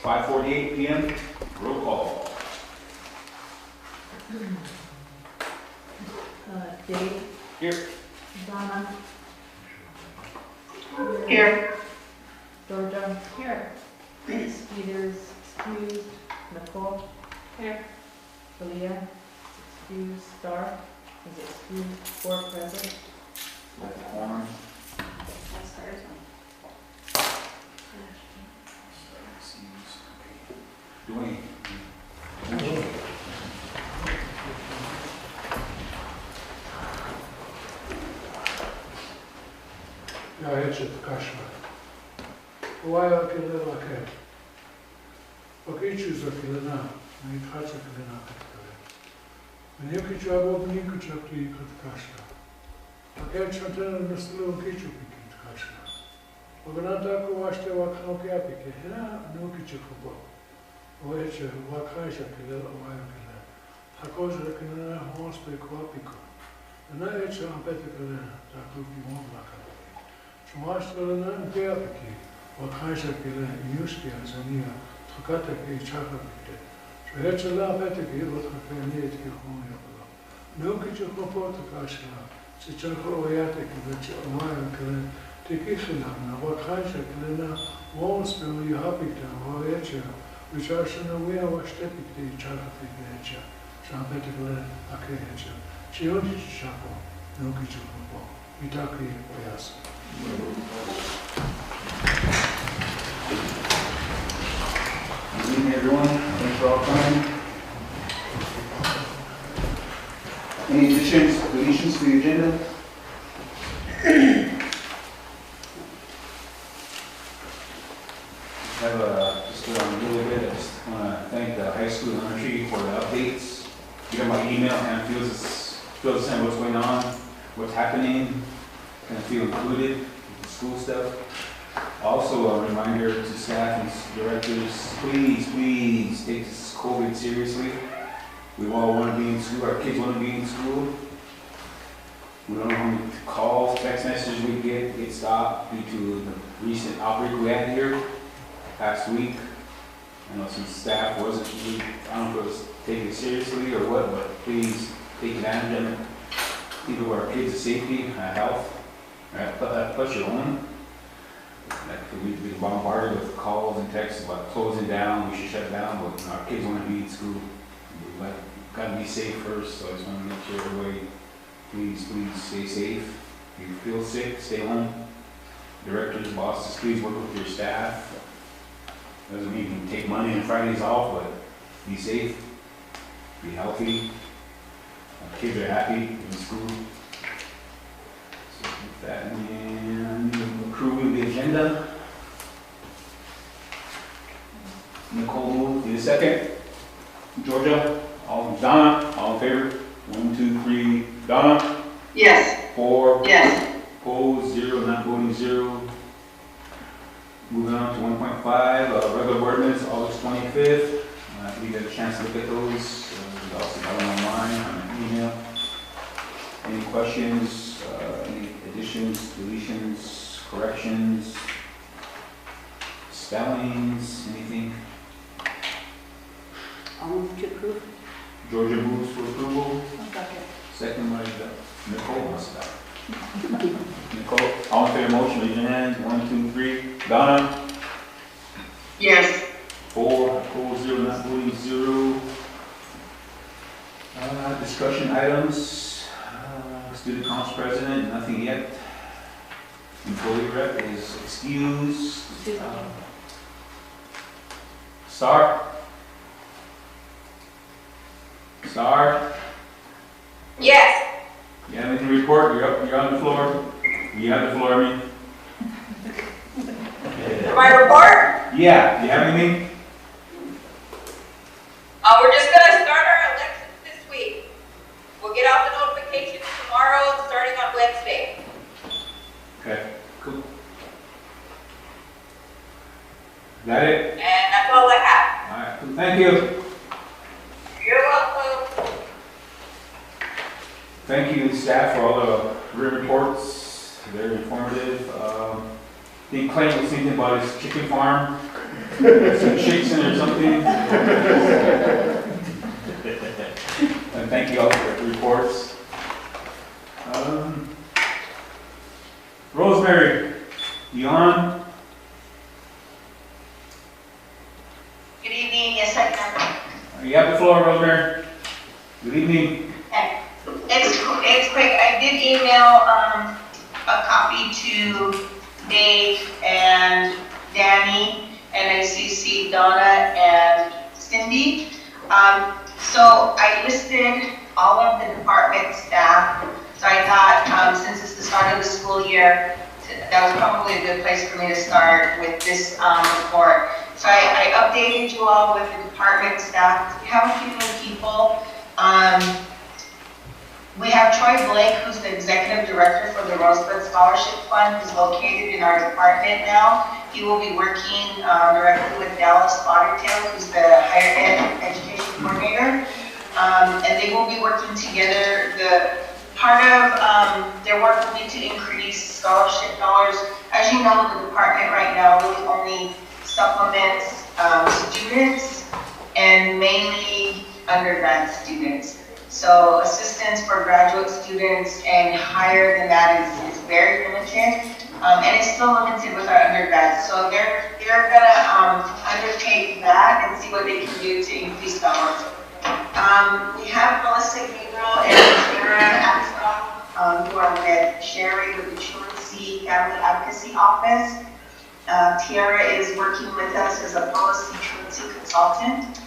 5:48 p.m. Roll call. Dave. Here. Donna. Here. Georgia. Here. Peters excused. Nicole. Here. Leah excused. Star is excused. 4 present. Form. Dwayne. Ja, headset kašma. Ova kilena ke. Okiču za kilena, ne ithaca kilena katkare. Menjaki čabo bniku čapti kat kašta. Akel čantena nastilo okiču pikit kašta. Ognata ko vašte vakno ke apike, hena nukiču kubo. Oeče vakhaisha kilena ovaja kilena. Također kilena hospe ko apiko. Na eče apete kilena, tako bi mogla. Masterna teapiki, vakhaisha kile iuski azania, trakata ke chakapite. Shvechela petiki, vakhapeniet ke hoyapala. Nukichu kopota kashla, se chakro oyate ke veche omaya kile, tikishla na vakhaisha kile na wonspe uyapikta, oyecha, vichashana uya washtepikte chakapite, shapetikle akehecha. Chionti chako, nukichu kopo, itaki oyasa. Good evening, everyone. Thanks for all coming. Any additions, deletions to the agenda? Just a little bit. I just want to thank the high school and elementary for the updates. You got my email, kind of feels the same what's going on, what's happening. Kind of feel included with the school stuff. Also, a reminder to staff and directors, please take this COVID seriously. We all want to be in school, our kids want to be in school. We don't know how many calls, text messages we get stopped due to the recent outbreak we had here past week. I know some staff wasn't really, I don't know if it was taking it seriously or what, but please take advantage of it. Either our kids' safety, health, plus your own. Like we've been bombarded with calls and texts about closing down, we should shut down, but our kids want to be in school. We've got to be safe first, so I just want to make sure everybody, please stay safe. If you feel sick, stay home. Directors, bosses, please work with your staff. Doesn't mean you can take Monday and Fridays off, but be safe, be healthy. Our kids are happy in school. So with that, and approving the agenda. Nicole moved. Need a second? Georgia? Donna? All in favor? 1, 2, 3. Donna? Yes. 4. Yes. Opposed? 0. Not voting 0. Moving on to 1.5. Regular board minutes, August 25th. I believe you had a chance to look at those. We also got them online, on an email. Any questions? Any additions, deletions, corrections, spellings, anything? I'll move to approve. Georgia moves for approval. Second. Second by Nicole. What's that? Nicole, all in favor of the motion, raise your hand. 1, 2, 3. Donna? Yes. 4. Opposed? 0. Not voting 0. Discussion items. Student Council President, nothing yet. Employee rep is excused. Star? Yes. You have anything to report? You're on the floor. You have the floor, I mean. My report? Yeah, do you have anything? We're just gonna start our elections this week. We'll get out the notifications tomorrow, starting on Wednesday. Okay, cool. Is that it? And that's all I have. All right, cool. Thank you. You're welcome. Thank you, staff, for all the written reports. Very informative. I think Clay was thinking about his chicken farm. some shakes in or something. And thank you all for the reports. Rosemary, you on? Good evening, yes I can. You have the floor, Rosemary. Good evening. It's quick, I did email a copy to Dave and Danny, and I CC'd Donna and Cindy. So I listed all of the department staff, so I thought since it's the start of the school year, that was probably a good place for me to start with this report. So I updated you all with the department staff. We have a few new people. We have Troy Blake, who's the executive director for the Rosebud Scholarship Fund, who's located in our department now. He will be working directly with Dallas Ottertail, who's the higher ed education coordinator. And they will be working together. The part of their work will be to increase scholarship dollars. As you know, the department right now really only supplements students and mainly undergrad students. So assistance for graduate students and higher than that is very limited, and it's still limited with our undergrads. So they're gonna undertake that and see what they can do to increase dollars. We have Melissa Gabriel and Tara Axel, who are with Sherry with the Truancy Family Advocacy Office. Tiara is working with us as a policy truancy consultant.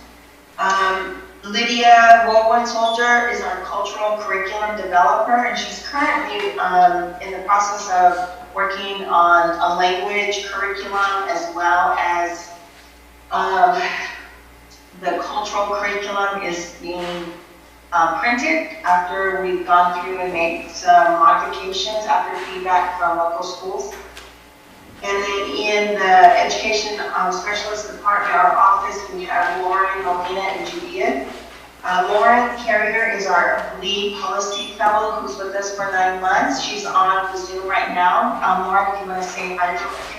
Lydia Woolman-Soldier is our cultural curriculum developer, and she's currently in the process of working on a language curriculum as well as the cultural curriculum is being printed after we've gone through and made some modifications after feedback from local schools. And then in the education specialist department, our office, we have Lauren, Molina, and Judea. Lauren Carrier is our lead policy fellow who's with us for 9 months. She's on the Zoom right now. Lauren, if you want to say hi real quick.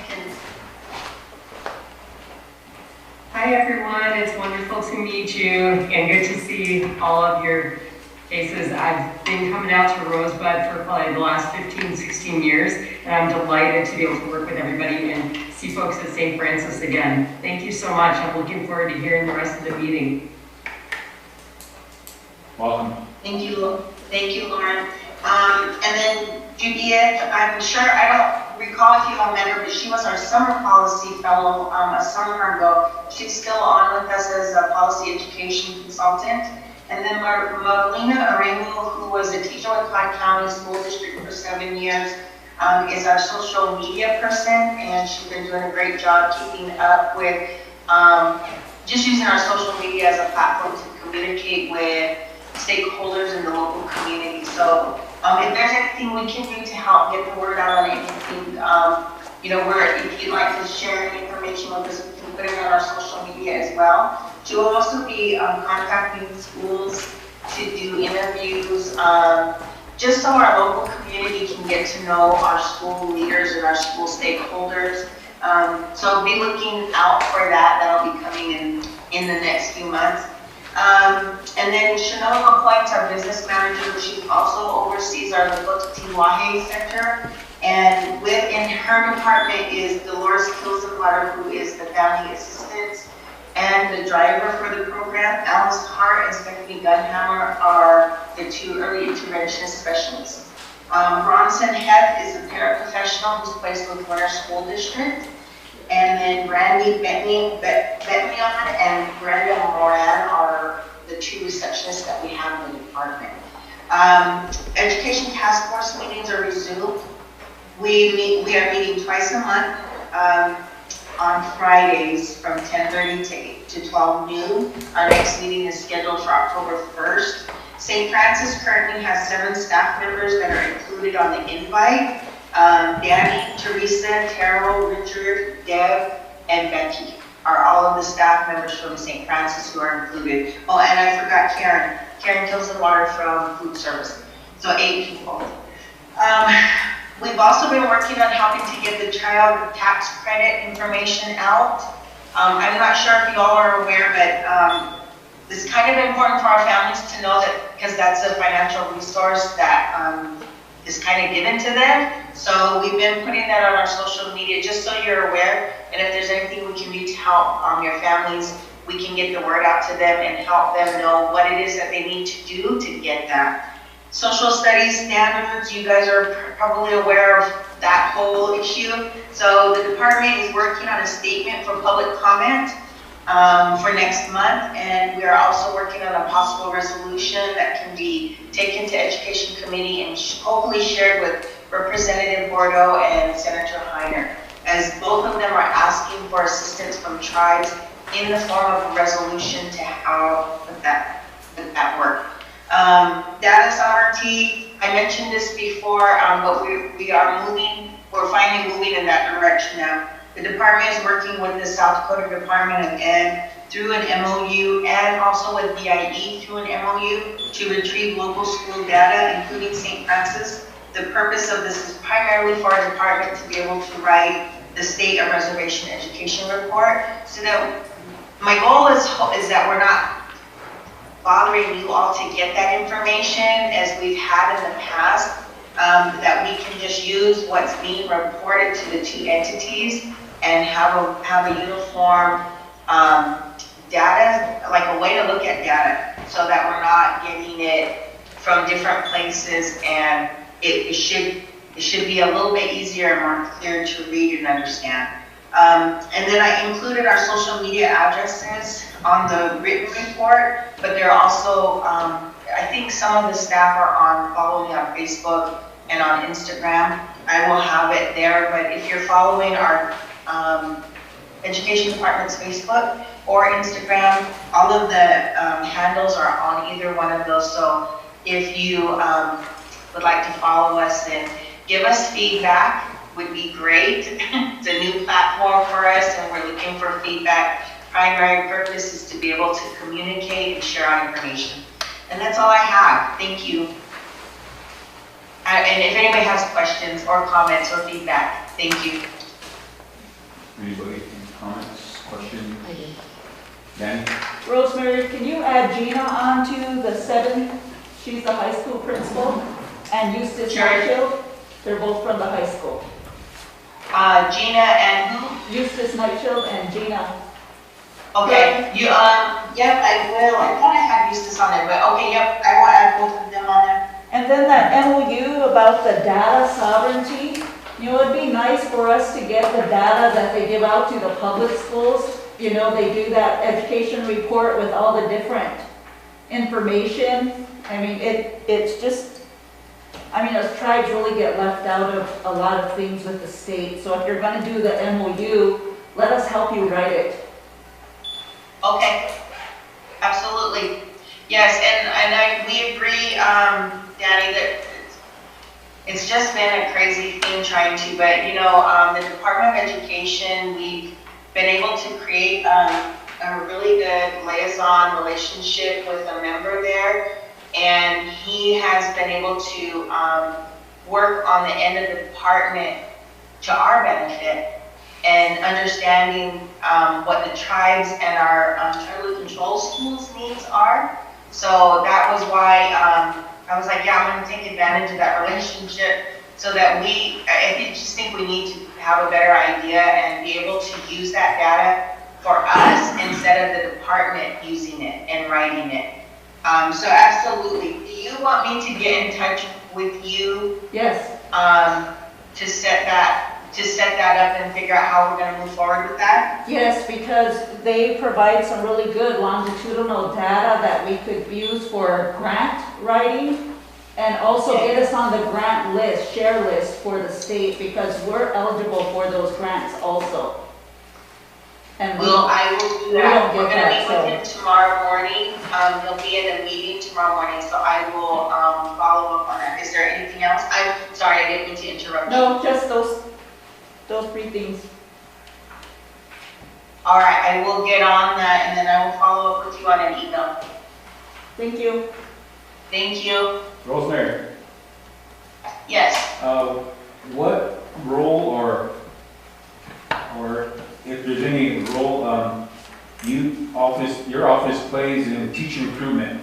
Hi everyone, it's wonderful to meet you and good to see all of your faces. I've been coming out to Rosebud for probably the last 15, 16 years, and I'm delighted to be able to work with everybody and see folks at St. Francis again. Thank you so much. I'm looking forward to hearing the rest of the meeting. Welcome. Thank you, Lauren. And then Judea, I'm sure, I don't recall if you all met her, but she was our summer policy fellow a summer ago. She's still on with us as a policy education consultant. And then Marlena Aremu, who was a teacher with Clark County School District for 7 years, is our social media person, and she's been doing a great job keeping up with just using our social media as a platform to communicate with stakeholders in the local community. So if there's anything we can do to help get the word out on anything, if you'd like to share any information with us, we can put it on our social media as well. She will also be contacting schools to do interviews, just so our local community can get to know our school leaders and our school stakeholders. So be looking out for that. That'll be coming in the next few months. And then Chanel LaPointe, our business manager, she also oversees our Lakota Center. And within her department is Dolores Kilsenwater, who is the family assistant and the driver for the program. Alice Hart and Stephanie Gunhammer are the 2 early intervention specialists. Bronson Heath is a paraprofessional who's placed with Warner School District. And then Randy Betmion and Brenda Moran are the 2 receptionists that we have in the department. Education task force meetings are resumed. We are meeting twice a month on Fridays from 10:30 to 12 noon. Our next meeting is scheduled for October 1st. St. Francis currently has 7 staff members that are included on the invite. Danny, Teresa, Carol, Richard, Deb, and Becky are all of the staff members from St. Francis who are included. Oh, and I forgot Karen. Karen Kilsenwater from food service. So 8 people. We've also been working on helping to get the child tax credit information out. I'm not sure if you all are aware, but it's kind of important for our families to know that, because that's a financial resource that is kind of given to them. So we've been putting that on our social media just so you're aware. And if there's anything we can do to help your families, we can get the word out to them and help them know what it is that they need to do to get that. Social studies standards, you guys are probably aware of that whole issue. So the department is working on a statement for public comment for next month, and we are also working on a possible resolution that can be taken to Education Committee and hopefully shared with Representative Bordeaux and Senator Heiner, as both of them are asking for assistance from tribes in the form of a resolution to how would that work. Data sovereignty, I mentioned this before, but we're finally moving in that direction now. The department is working with the South Dakota Department of Ed through an MOU and also with BIE through an MOU to retrieve local school data, including St. Francis. The purpose of this is primarily for our department to be able to write the State of Reservation Education Report. So that my goal is that we're not bothering you all to get that information as we've had in the past, that we can just use what's being reported to the two entities and have a uniform data, like a way to look at data, so that we're not getting it from different places, and it should be a little bit easier and more clear to read and understand. And then I included our social media addresses on the written report, but there are also, I think some of the staff are following me on Facebook and on Instagram. I will have it there, but if you're following our Education Department's Facebook or Instagram, all of the handles are on either one of those. So if you would like to follow us and give us feedback, would be great. It's a new platform for us, and we're looking for feedback. Primary purpose is to be able to communicate and share our information. And that's all I have. Thank you. And if anybody has questions or comments or feedback, thank you. Anybody, any comments, questions? I do. Danny? Rosemary, can you add Gina onto the 7? She's the high school principal, and Eustace Sure. Nightfield. They're both from the high school. Gina and who? Eustace Nightfield and Gina. Okay, you, yep, I will. I thought I had Eustace on there, but okay, yep, I will add both of them on there. And then that MOU about the data sovereignty, you know, it'd be nice for us to get the data that they give out to the public schools. You know, they do that education report with all the different information. I mean, it's just, I mean, us tribes really get left out of a lot of things with the state. So if you're gonna do the MOU, let us help you write it. Okay, absolutely. Yes, and we agree, Danny, that it's just been a crazy thing trying to, but you know, the Department of Education, we've been able to create a really good liaison relationship with a member there, and he has been able to work on the end of the department to our benefit, and understanding what the tribes and our tribally controlled schools needs are. So that was why I was like, yeah, I'm going to take advantage of that relationship, so that I just think we need to have a better idea and be able to use that data for us instead of the department using it and writing it. So absolutely. Do you want me to get in touch with you? Yes. To set that up and figure out how we're going to move forward with that? Yes, because they provide some really good longitudinal data that we could use for grant writing, and also get us on the grant list, share list for the state, because we're eligible for those grants also. And I will do that. we don't We're get going to that, meet with him tomorrow morning. He'll be in a meeting tomorrow morning, so I will follow up on that. Is there anything else? I'm sorry, I didn't mean to interrupt you. No, just those 3 things. All right, I will get on that, and then I will follow up with you on an email. Thank you. Thank you. Rosemary, Yes. what role or if there's any role, your office plays in teacher recruitment.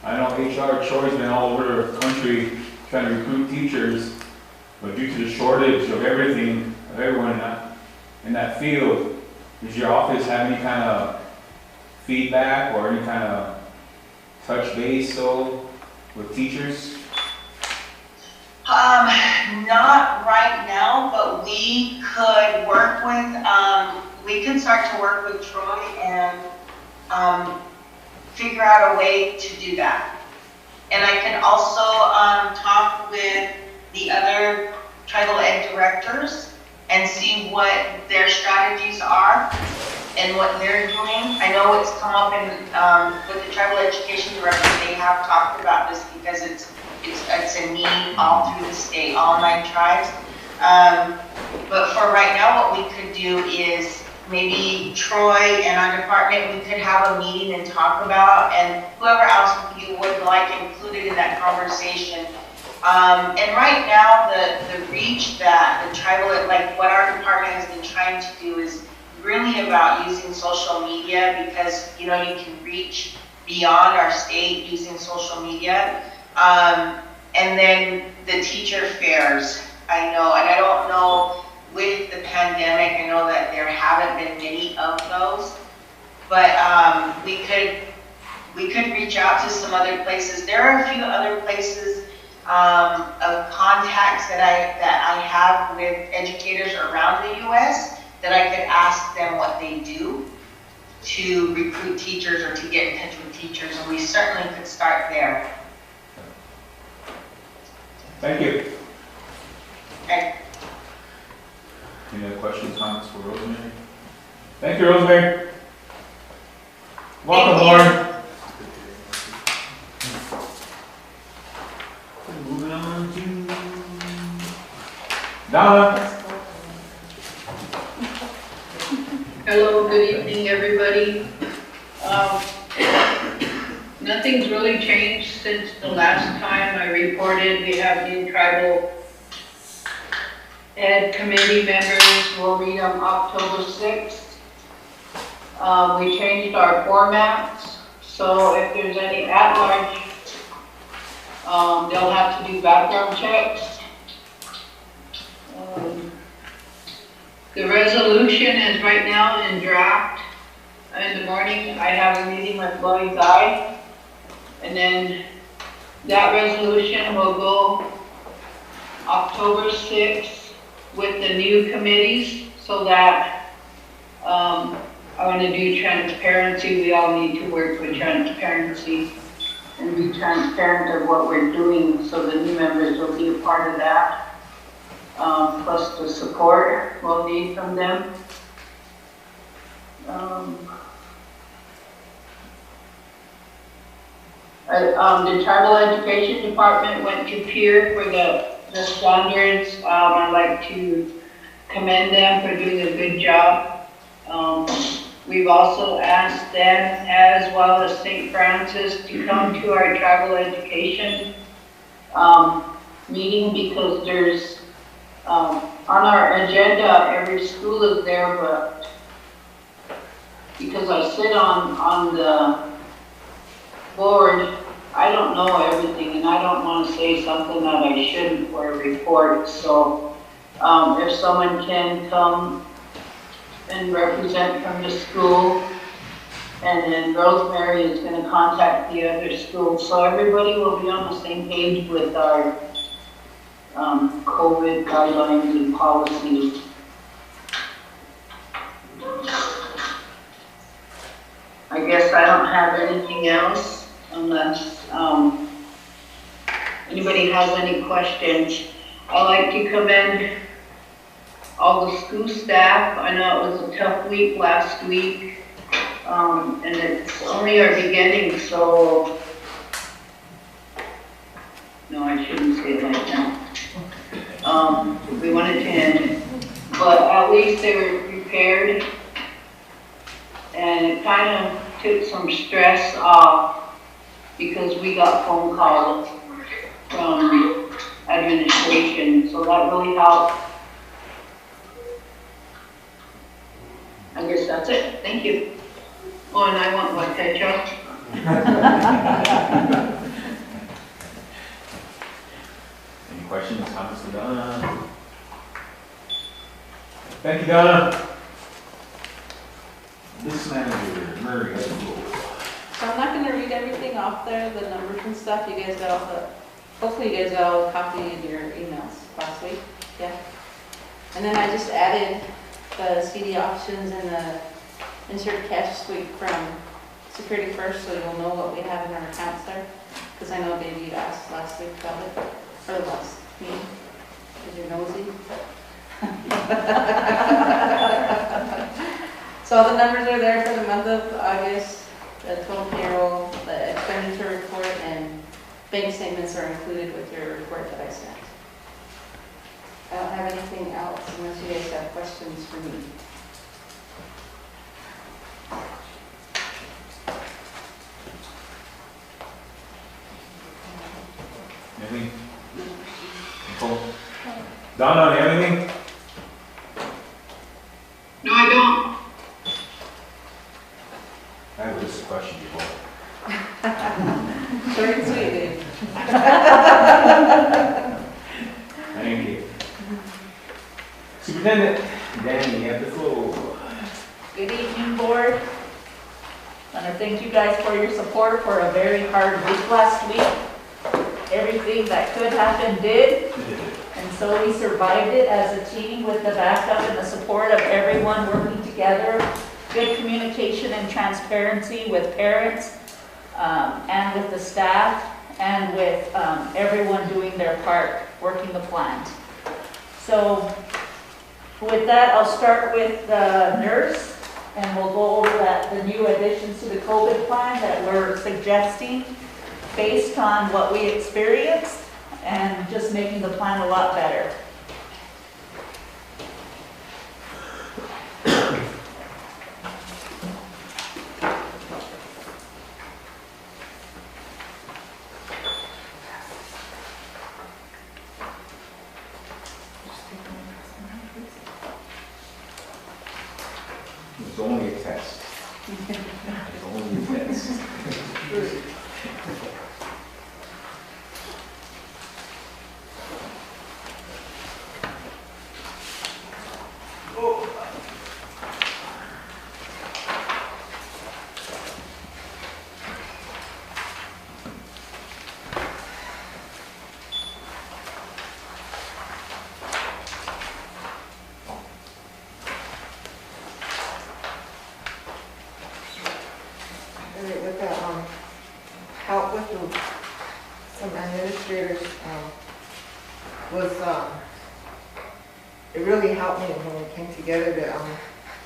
I know HR, Troy's been all over the country trying to recruit teachers, but due to the shortage of everything, of everyone in that field, does your office have any kind of feedback or any kind of touch base with teachers? Not right now, but we could work with, we could start to work with Troy and figure out a way to do that. And I can also talk with the other tribal ed directors and see what their strategies are and what they're doing. I know it's come up in, with the tribal education director, they have talked about this because it's a need all through the state, all 9 tribes. But for right now, what we could do is maybe Troy and our department, we could have a meeting and talk about, and whoever else you would like included in that conversation. And right now, the reach that the tribal, like what our department has been trying to do is really about using social media, because, you know, you can reach beyond our state using social media. And then the teacher fairs, I know, and I don't know, with the pandemic, I know that there haven't been many of those, but we could reach out to some other places. There are a few other places of contacts that I have with educators around the U.S. that I could ask them what they do to recruit teachers or to get in touch with teachers, and we certainly could start there. Thank you. Okay. Any other questions, comments for Rosemary? Thank you, Rosemary. Welcome, Lauren. Moving on to Donna. Hello, good evening, everybody. Nothing's really changed since the last time I reported. We have new tribal ed committee members. We'll meet on October 6th. We changed our formats, so if there's any at-large, they'll have to do background checks. The resolution is right now in draft. In the morning, I have a meeting with Lloyd Guy, and then that resolution will go October 6th with the new committees, so that I want to do transparency. We all need to work with transparency and be transparent of what we're doing, so the new members will be a part of that. Plus the support we'll need from them. The tribal education department went to peer for the standards. I'd like to commend them for doing a good job. We've also asked them, as well as St. Francis, to come to our tribal education meeting, because there's on our agenda, every school is there, but because I sit on the board, I don't know everything, and I don't want to say something that I shouldn't for a report. So if someone can come and represent from the school, and then Rosemary is going to contact the other schools, so everybody will be on the same page with our COVID guidelines and policies. I guess I don't have anything else, unless anybody has any questions. I'd like to commend all the school staff. I know it was a tough week last week, and it's only our beginning, so no, I shouldn't say it like that. We wanted to end, but at least they were prepared, and it kind of took some stress off, because we got phone calls from administration, so that really helped. I guess that's it. Thank you. Oh, and I want one picture. Any questions, comments for Donna? Thank you, Donna. This manager, Murray, has the floor. So I'm not gonna read everything off there, the numbers and stuff, you guys got all the, hopefully you guys got all the copy in your emails last week, yeah? And then I just added the CD options and the insert cash sweep from Security First, so you'll know what we have in our accounts there. Because I know David asked last week about it, or the last meeting, because you're nosy. So all the numbers are there for the month of August, the total payroll, the expenditure report, and bank statements are included with your report that I sent. I don't have anything else unless you guys have questions for me. Anything? Nicole? Donna, anything? No, I don't. I have a list of questions, Nicole. Short and sweet, dude. Thank you. Superintendent, Danny, you have the floor. Good evening, board. I want to thank you guys for your support for a very hard week last week. Everything that could happen did, and so we survived it as a team with the backup and the support of everyone working together. Good communication and transparency with parents and with the staff and with everyone doing their part, working the plant. So with that, I'll start with the nurse, and we'll go over the new additions to the COVID plan that we're suggesting based on what we experienced and just making the plan a lot better. It's only a test. It's only a test. With the help with some administrators was it really helped me when we came together to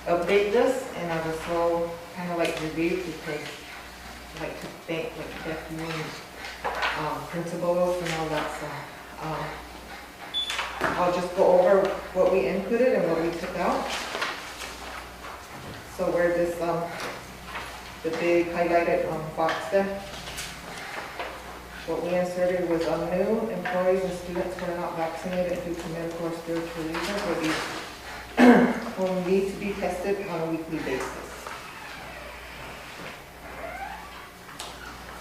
update this, and I was so kind of like relieved because I like to thank like definitely principals and all that. So I'll just go over what we inputted and what we took out. So where this the big highlighted box there. What we inserted was new employees and students who are not vaccinated due to medical or spiritual reasons will need to be tested on a weekly basis.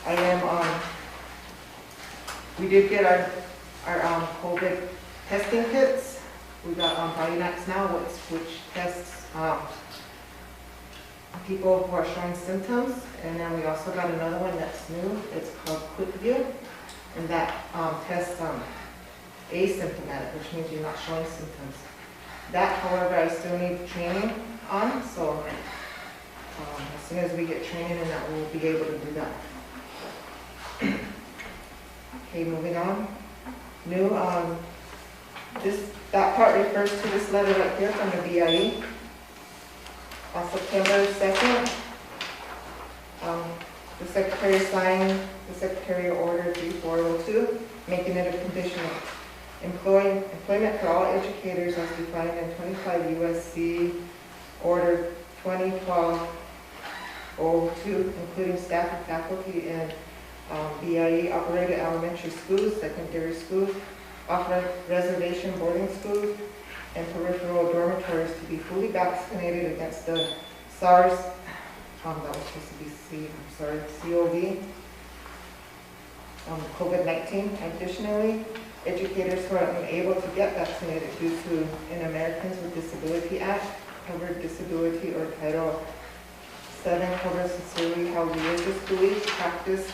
I am we did get our COVID testing kits. We got Bionax now, which tests people who are showing symptoms, and then we also got another one that's new. It's called QuickView, and that tests asymptomatic, which means you're not showing symptoms. That, however, I still need training on, so as soon as we get training in that, we'll be able to do that. Okay, moving on. New, that part refers to this letter right here from the BIE. On September 2nd, the Secretary signed the Secretarial Order 3402, making it a condition of employment for all educators as defined in 25 U.S.C. Order 2012-02, including staff and faculty in BIE-operated elementary schools, secondary schools, off-reservation boarding schools, and peripheral dormitories to be fully vaccinated against the SARS, that was supposed to be COV, COVID-19. Additionally, educators who are unable to get vaccinated due to an Americans with Disability Act, covered disability, or Title VII covers sincerely held religious beliefs, practice,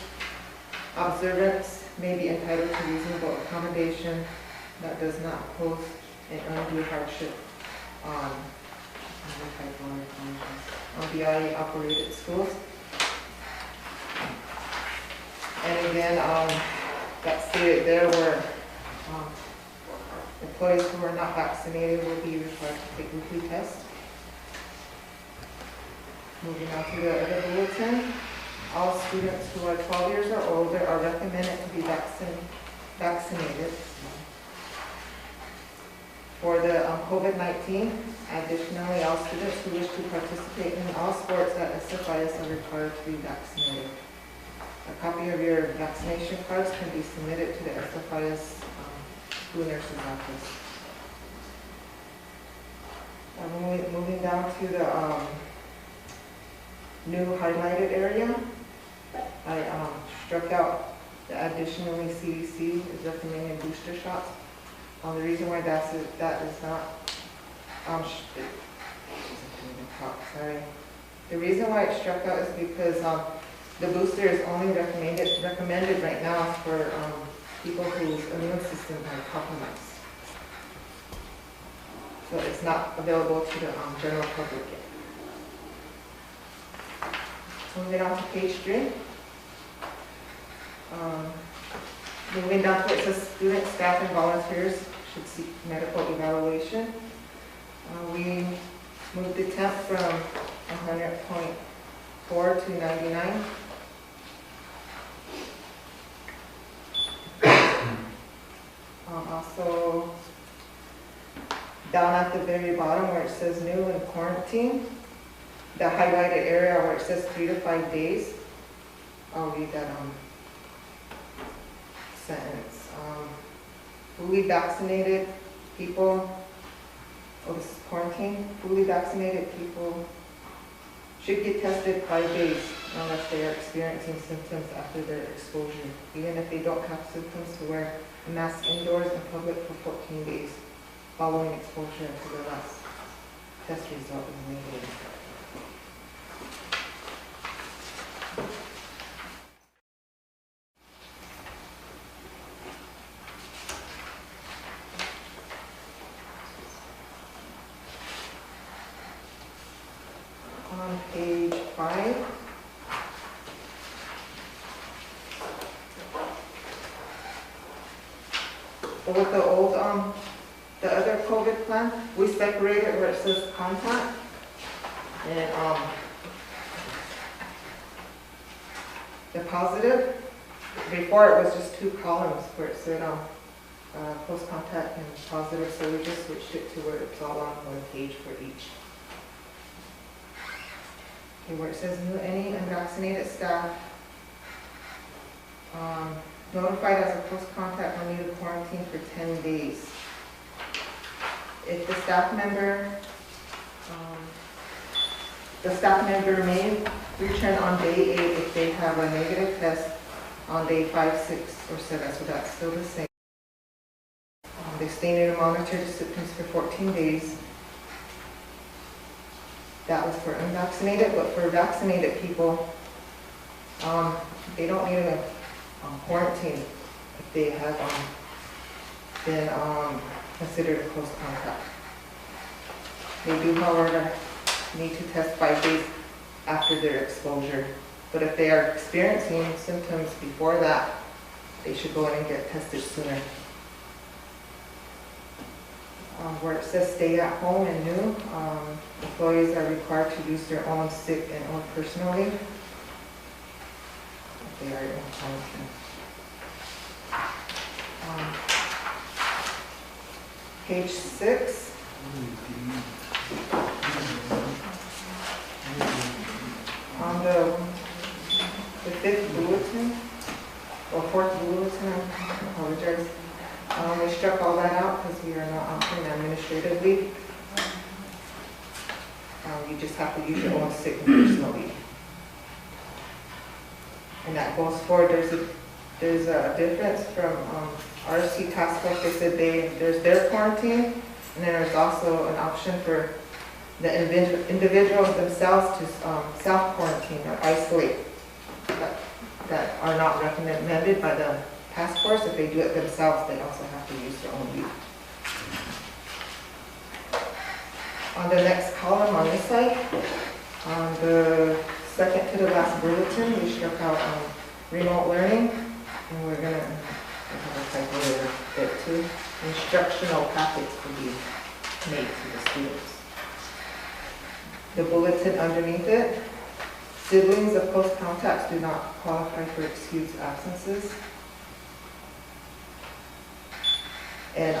observance may be entitled to reasonable accommodation that does not pose an undue hardship on BIA-operated schools. And again, that stated there were employees who are not vaccinated will be required to take weekly tests. Moving on to the other bulletin, all students who are 12 years or older are recommended to be vaccinated for the COVID-19. Additionally, all students who wish to participate in all sports at SFIS are required to be vaccinated. A copy of your vaccination cards can be submitted to the SFIS school nurse's office. Moving down to the new highlighted area, I struck out the additionally CDC is recommending booster shots. The reason why that is not, The reason why it's struck out is because the booster is only recommended right now for people whose immune system are compromised. So it's not available to the general public yet. Moving on to page 3. Moving down to where it says students, staff, and volunteers should seek medical evaluation. We moved the temp from 100.4 to 99. Also, down at the very bottom where it says new and quarantine, the highlighted area where it says 3 to 5 days, I'll read that sentence. Fully vaccinated people, this is quarantine, fully vaccinated people should get tested 5 days unless they are experiencing symptoms after their exposure. Even if they don't have symptoms, to wear a mask indoors in public for 14 days following exposure to the last test result is negative. On page 5, with the old, the other COVID plan, we separated where it says contact, and the positive, before it was just 2 columns where it said close contact and positive, so we just switched it to where it's all on 1 page for each. Okay, where it says any unvaccinated staff notified as a close contact will need to quarantine for 10 days. If the staff member may return on day 8 if they have a negative test on day 5, 6, or 7, so that's still the same. They stay in and monitor the symptoms for 14 days. That was for unvaccinated, but for vaccinated people, they don't need a quarantine if they have been considered a close contact. They do, however, need to test 5 days after their exposure. But if they are experiencing symptoms before that, they should go in and get tested sooner. Where it says stay at home and new, employees are required to use their own sick and or personal leave if they are in quarantine. Page 6. On the 5th bulletin, or 4th bulletin, I apologize. We struck all that out because we are not operating administratively. you just have to use your own sick personally. And that goes forward, there's a difference from RC task force. They said there's their quarantine, and then there's also an option for the individuals themselves to self-quarantine or isolate that are not recommended by the task force. If they do it themselves, they also have to use their own leave. On the next column on this side, on the second to the last bulletin, we struck out remote learning, and we're gonna type it too. Instructional packets will be made to the students. The bulletin underneath it, siblings of close contacts do not qualify for excused absences. And I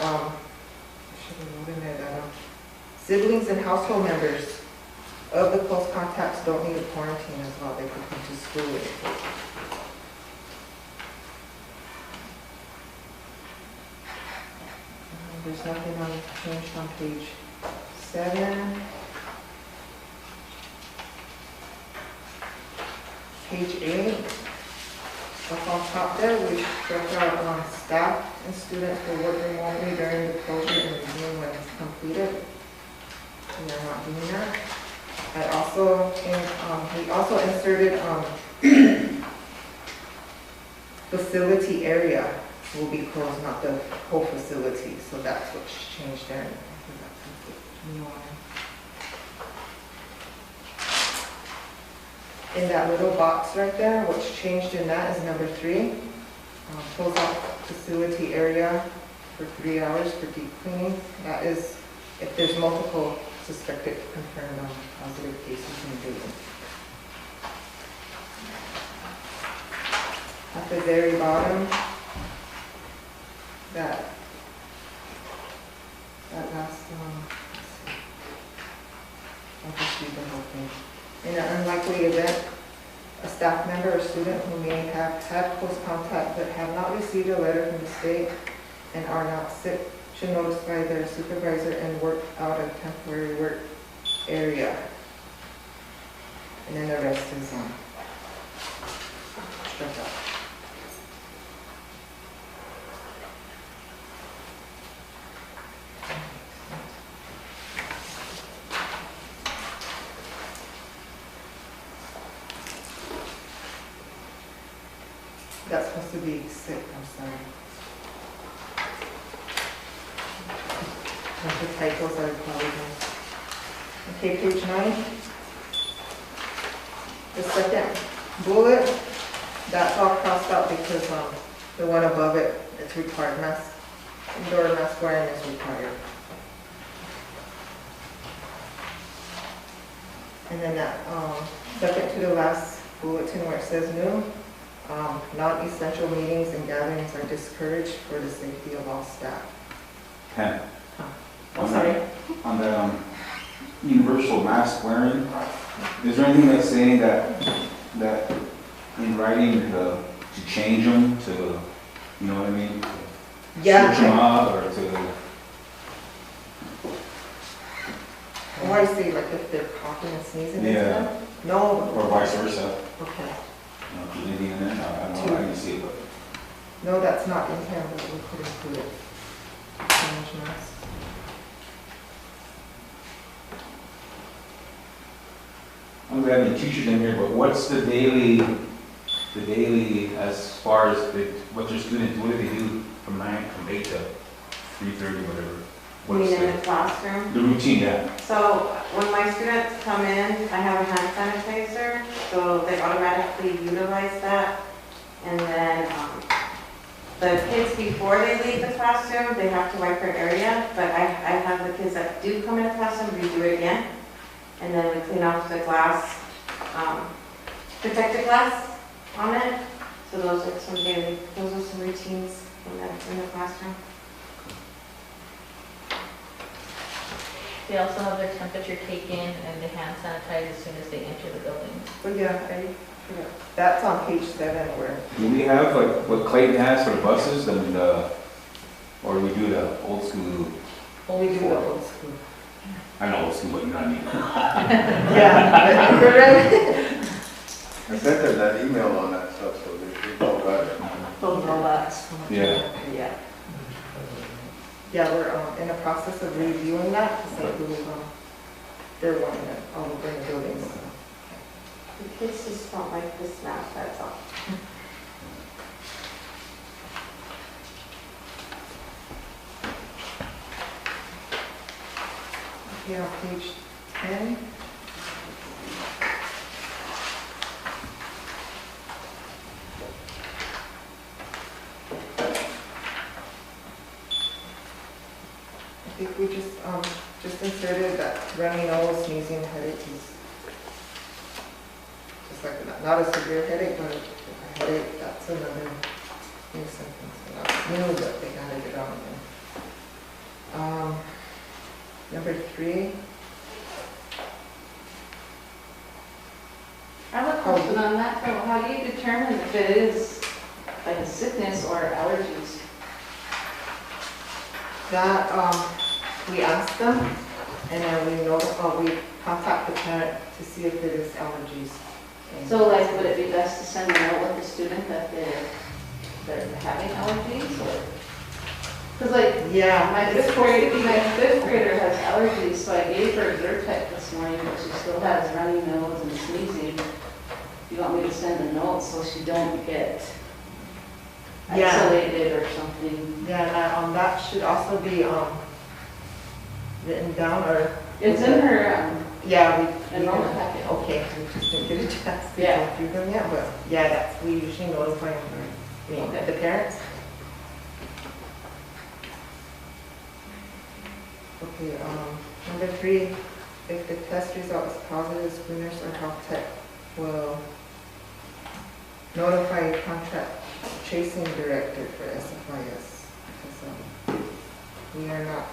should have wrote in there that siblings and household members of the close contacts don't need a quarantine as well. They could come to school. There's nothing changed on page 7. Page 8. Up on top there, we struck out staff and students will work remotely during the closure and resume when it's completed. We are not doing that. We also inserted facility area will be closed, not the whole facility. So that's what's changed there. In that little box right there, what's changed in that is number 3. Close out facility area for 3 hours for deep cleaning. That is if there's multiple suspected confirmed positive cases in the building. At the very bottom, that last, I'll just read the whole thing. In an unlikely event, a staff member or student who may have had close contact but have not received a letter from the state and are not sick should notify their supervisor and work out a temporary work area. And then the rest is struck out. That's supposed to be sick, I'm sorry. The typos are probably done. Okay, page 9. The second bullet, that's all crossed out because the one above it, it's required mask. Indoor mask wearing is required. And then that second to the last bulletin where it says new, non-essential meetings and gatherings are discouraged for the safety of all staff. Ken, I'm sorry? on the universal mask wearing, is there anything that's saying that in writing to change them to, you know what I mean? Yeah. Switch them up or to... Or I say like if they're coughing and sneezing into Yeah. them? No. Or vice versa. Okay. You know, put anything in there? I don't know, I didn't see it, but... No, that's not in here, but we could include it. Change mask. I don't have any teachers in here, but what's the daily, as far as what your students, what do they do from 8 to 3:30, whatever? You mean in the classroom? The routine, yeah. So when my students come in, I have a hand sanitizer, so they automatically utilize that. And then the kids, before they leave the classroom, they have to wipe their area, but I have the kids that do come in the classroom redo it again. And then we clean off the glass, protected glass on it. So those are some routines in the classroom. They also have their temperature taken and they hand sanitize as soon as they enter the building. But yeah, that's on page 7 where. Do we have like what Clayton has for the buses, or do we do the old school? We do the old school. I know it's what you got me. Yeah, we're ready. I sent them that email on that stuff, so they all got it. Those robots. Yeah. Yeah. Yeah, we're in the process of reviewing that to see who they're wanting it all over in the buildings. The kids just don't like this map, that's all. Okay, on page 10. I think we just inserted that runny nose, sneezing, headache is just like not a severe headache, but a headache, that's another new symptom. So not new, but they added it on again. Number 3. I have a question on that, though. How do you determine if it is like a sickness or allergies? That, we ask them, and then we contact the parent to see if it is allergies. So like, would it be best to send a note with the student that they're having allergies, or? Because like, Yeah, my fifth grader has allergies, so I gave her Zyrtec this morning, but she still has runny nose and sneezing. You want me to send a note so she don't get Yeah. isolated or something? yeah, that should also be, written down, or? It's in her, Yeah, we enrollment packet. Okay, we just didn't get a chance to Yeah. go through them yet, but yeah, we usually notify them, Okay. the parents. Okay, number 3, if the test result is positive, school nurse or health tech will notify contract tracing director for SFIS. Because we are not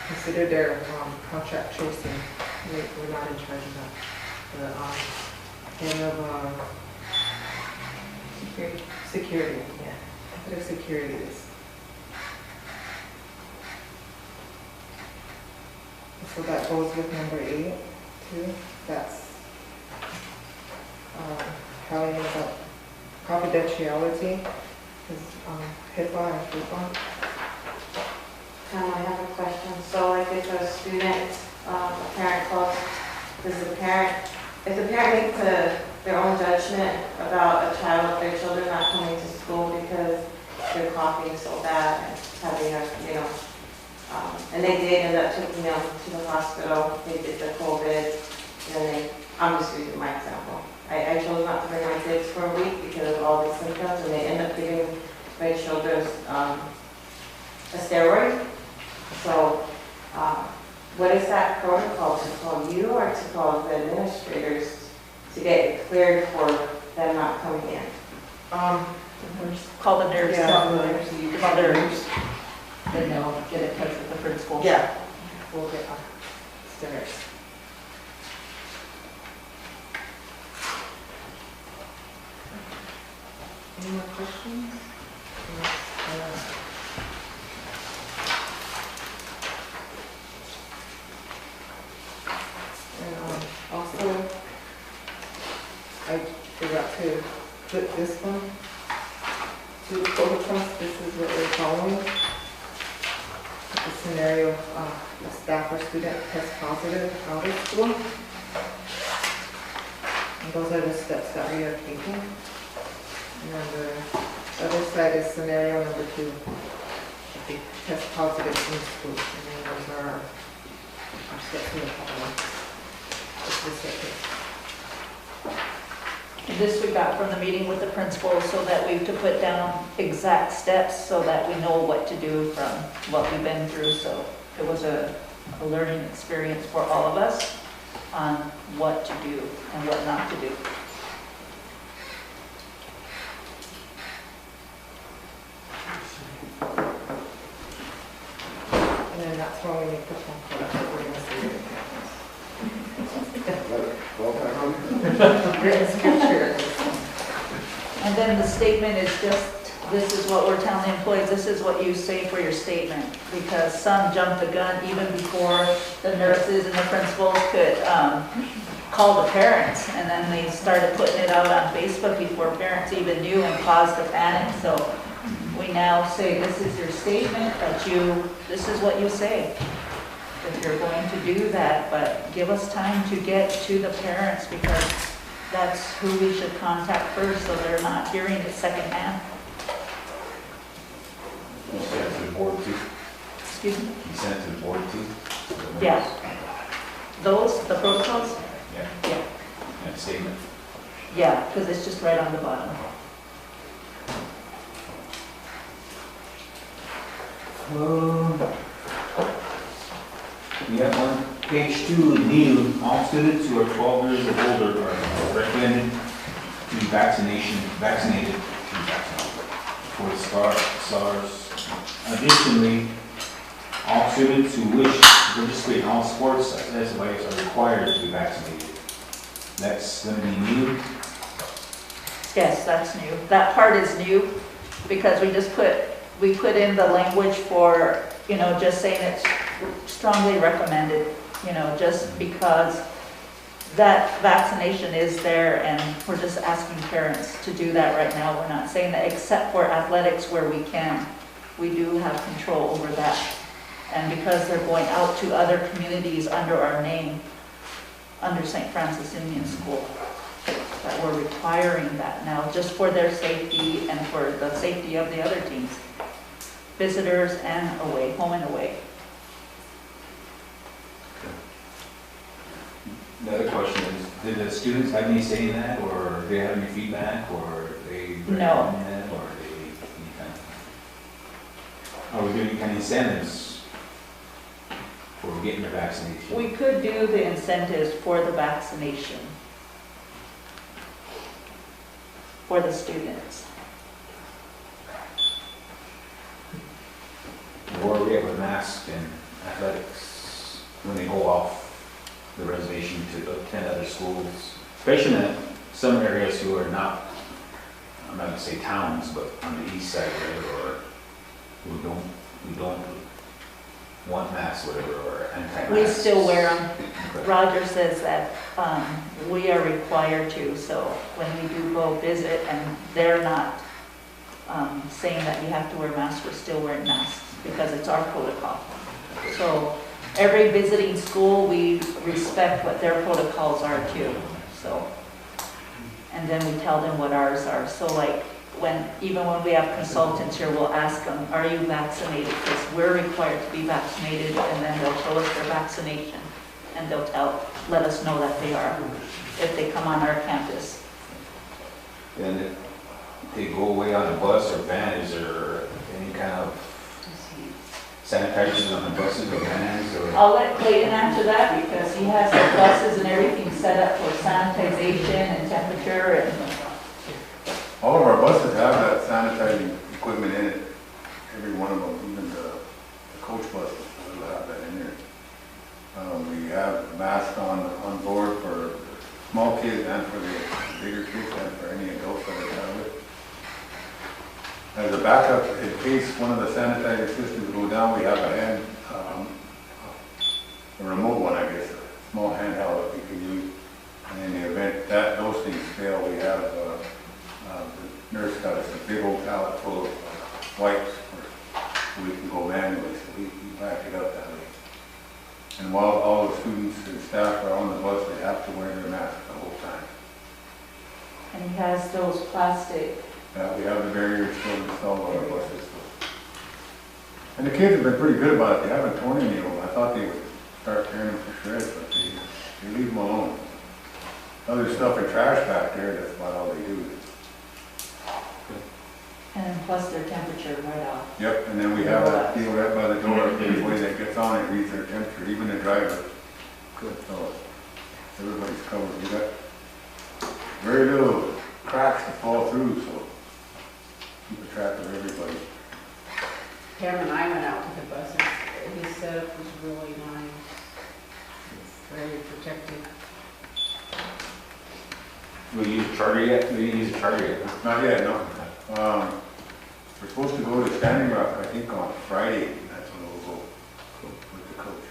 considered their contract tracing. We're not in charge of that. The head of security, yeah. Head of security is. So that goes with number 8 too. That's telling about confidentiality, is HIPAA and FIPA. I have a question. So like if a student, a parent calls, if the parent makes their own judgment about a child, their children not coming to school because they're coughing so bad and having a, and they did end up taking them to the hospital, they did the COVID, and I'm just using my example. I chose not to bring my kids for a week because of all these symptoms, and they end up giving my children a steroid. So, what is that protocol, to call you or to call the administrators to get it cleared for them not coming in? Call the nurse. Yeah. Call the nurse. Then they'll get in touch with the principal. Yeah, we'll get the nurse. Any more questions? And also, I forgot to put this one to the protocols. This is what we're following. The scenario of a staff or student test positive out of school. And those are the steps that we are taking. And then the other side is scenario number 2. If they test positive in school. And then those are our steps in the following. This we got from the meeting with the principal, so that we to put down exact steps so that we know what to do from what we've been through. So it was a learning experience for all of us on what to do and what not to do. And then that's when we make the phone call that we're going to see the written scripture. And then the statement is just this is what we're telling the employees, this is what you say for your statement. Because some jumped the gun even before the nurses and the principals could call the parents. And then they started putting it out on Facebook before parents even knew and caused a panic. So we now say, this is your statement that this is what you say. If you're going to do that, but give us time to get to the parents because that's who we should contact first so they're not hearing it secondhand. You sent it to the board too? Excuse me? You sent it to the board too? Yeah. Those, the protocols? Yeah. Yeah. That statement. Yeah, because it's just right on the bottom. We have on page 2, new, all students who are 12 years or older are recommended to be vaccinated for SARS. Additionally, all students who wish to participate in all sports at SFIS are required to be vaccinated. That's going to be new. Yes, that's new. That part is new because we put in the language for, just saying it's strongly recommended, just because that vaccination is there and we're just asking parents to do that right now. We're not saying that except for athletics where we can. We do have control over that. And because they're going out to other communities under our name, under St. Francis Indian School, that we're requiring that now just for their safety and for the safety of the other teams, visitors and away, home and away. The other question is, did the students have any say in that, or do they have any feedback, or they No. recommend that, or they, are we doing any incentives for getting the vaccination? We could do the incentives for the vaccination for to Or we have a mask in athletics when they go off the reservation to attend other schools, especially in some areas who are not, I'm not gonna say towns, but on the east side, right, or who don't want masks, whatever, or anti-masks. We still wear them. Okay. Roger says that we are required to, so when we do go visit and they're not saying that you have to wear masks, we're still wearing masks because it's our protocol. So every visiting school, we respect what their protocols are too, so. And then we tell them what ours are. So like, even when we have consultants here, we'll ask them, are you vaccinated? Because we're required to be vaccinated, and then they'll show us their vaccination, and they'll let us know that they are, if they come on our campus. And if they go away on a bus or van, is there any kind of sanitizers on the buses or vans, or? I'll let Clayton answer that, because he has the buses and everything set up for sanitization and temperature and. All of our buses have that sanitizing equipment in it, every one of them, even the coach buses will have that in there. We have masks on board for small kids and for the bigger kids and for any adults that are traveling. As a backup, in case one of the sanitizing systems go down, we have a remote one, I guess, a small handheld that we can use. And in the event that those things fail, we have the nurse got us a big old pallet full of wipes so we can go manually, so we back it up that way. And while all the students and staff are on the bus, they have to wear their mask the whole time. And he has those plastic. We have the barriers still installed on our buses. So. And the kids have been pretty good about it. They haven't torn any of them. I thought they would start tearing them to shreds, but they leave them alone. Other stuff in trash back there, that's about all they do. And plus their temperature right off. Yep, and then we have that deal right by the door. Anybody that gets on it reads their temperature, even the driver. Good, so everybody's covered. We got very little cracks to fall through, so keep a track of everybody. Pam and I went out with the buses. His setup was really nice. It's very protected. Will you use a charger yet? Will you use a charger yet? Not yet, no. We're supposed to go to Standing Rock, I think, on Friday. That's when we'll go with the coach.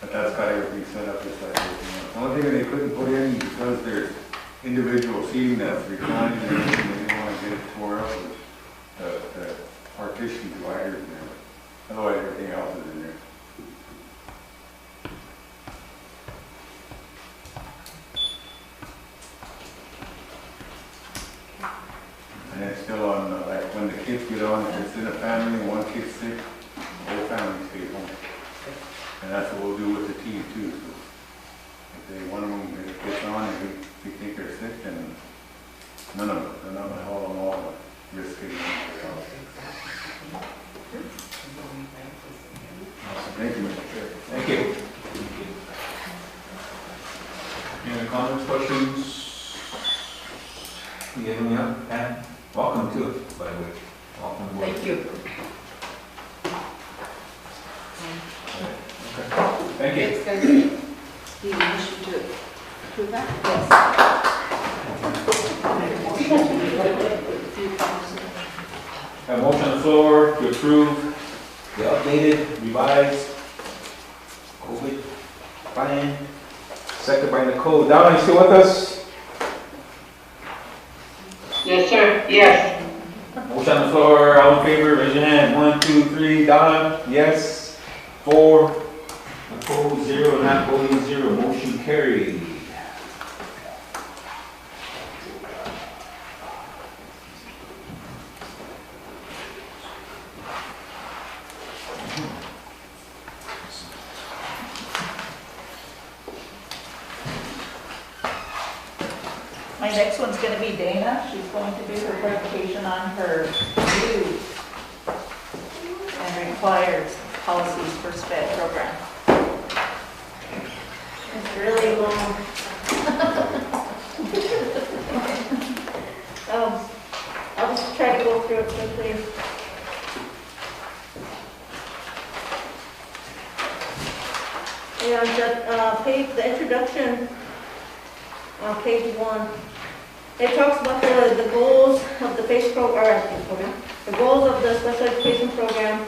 But that's got everything set up just like everything else. The only thing that they couldn't put in because there's individual seating that's reclining and everything, they didn't want to get it tore up with the partition dividers and everything. Otherwise, everything else is in there. And it's still on, like, when the kids get on, if it's in a family and one kid's sick, the whole family stays home. And that's what we'll do with the team too. So if they, one of them gets on and we think they're sick, then none of them, they're not gonna haul them all, risk getting on. Thank you, Mr. Chair. Thank you. Any other comments, questions? You have any up, Pam? Welcome to it, by the way. Welcome to work. Thank you. Okay. Thank you. It's going to be the motion to approve that? A motion on the floor to approve the updated, revised COVID plan. Second by Nicole. Donna, you still with us? Yes, sir, yes. Motion on the floor, all in favor, raise your hand. 1, 2, 3, Donna, yes. 4, opposed, 0, not voting, 0. Motion carried. My next one's gonna be Dana. She's going to do her presentation on her new and required policies for SPED program. It's really long. I'll just try to go through it quickly. Yeah, the introduction on page 1. It talks about the goals of the PACE program, the goals of the special education program,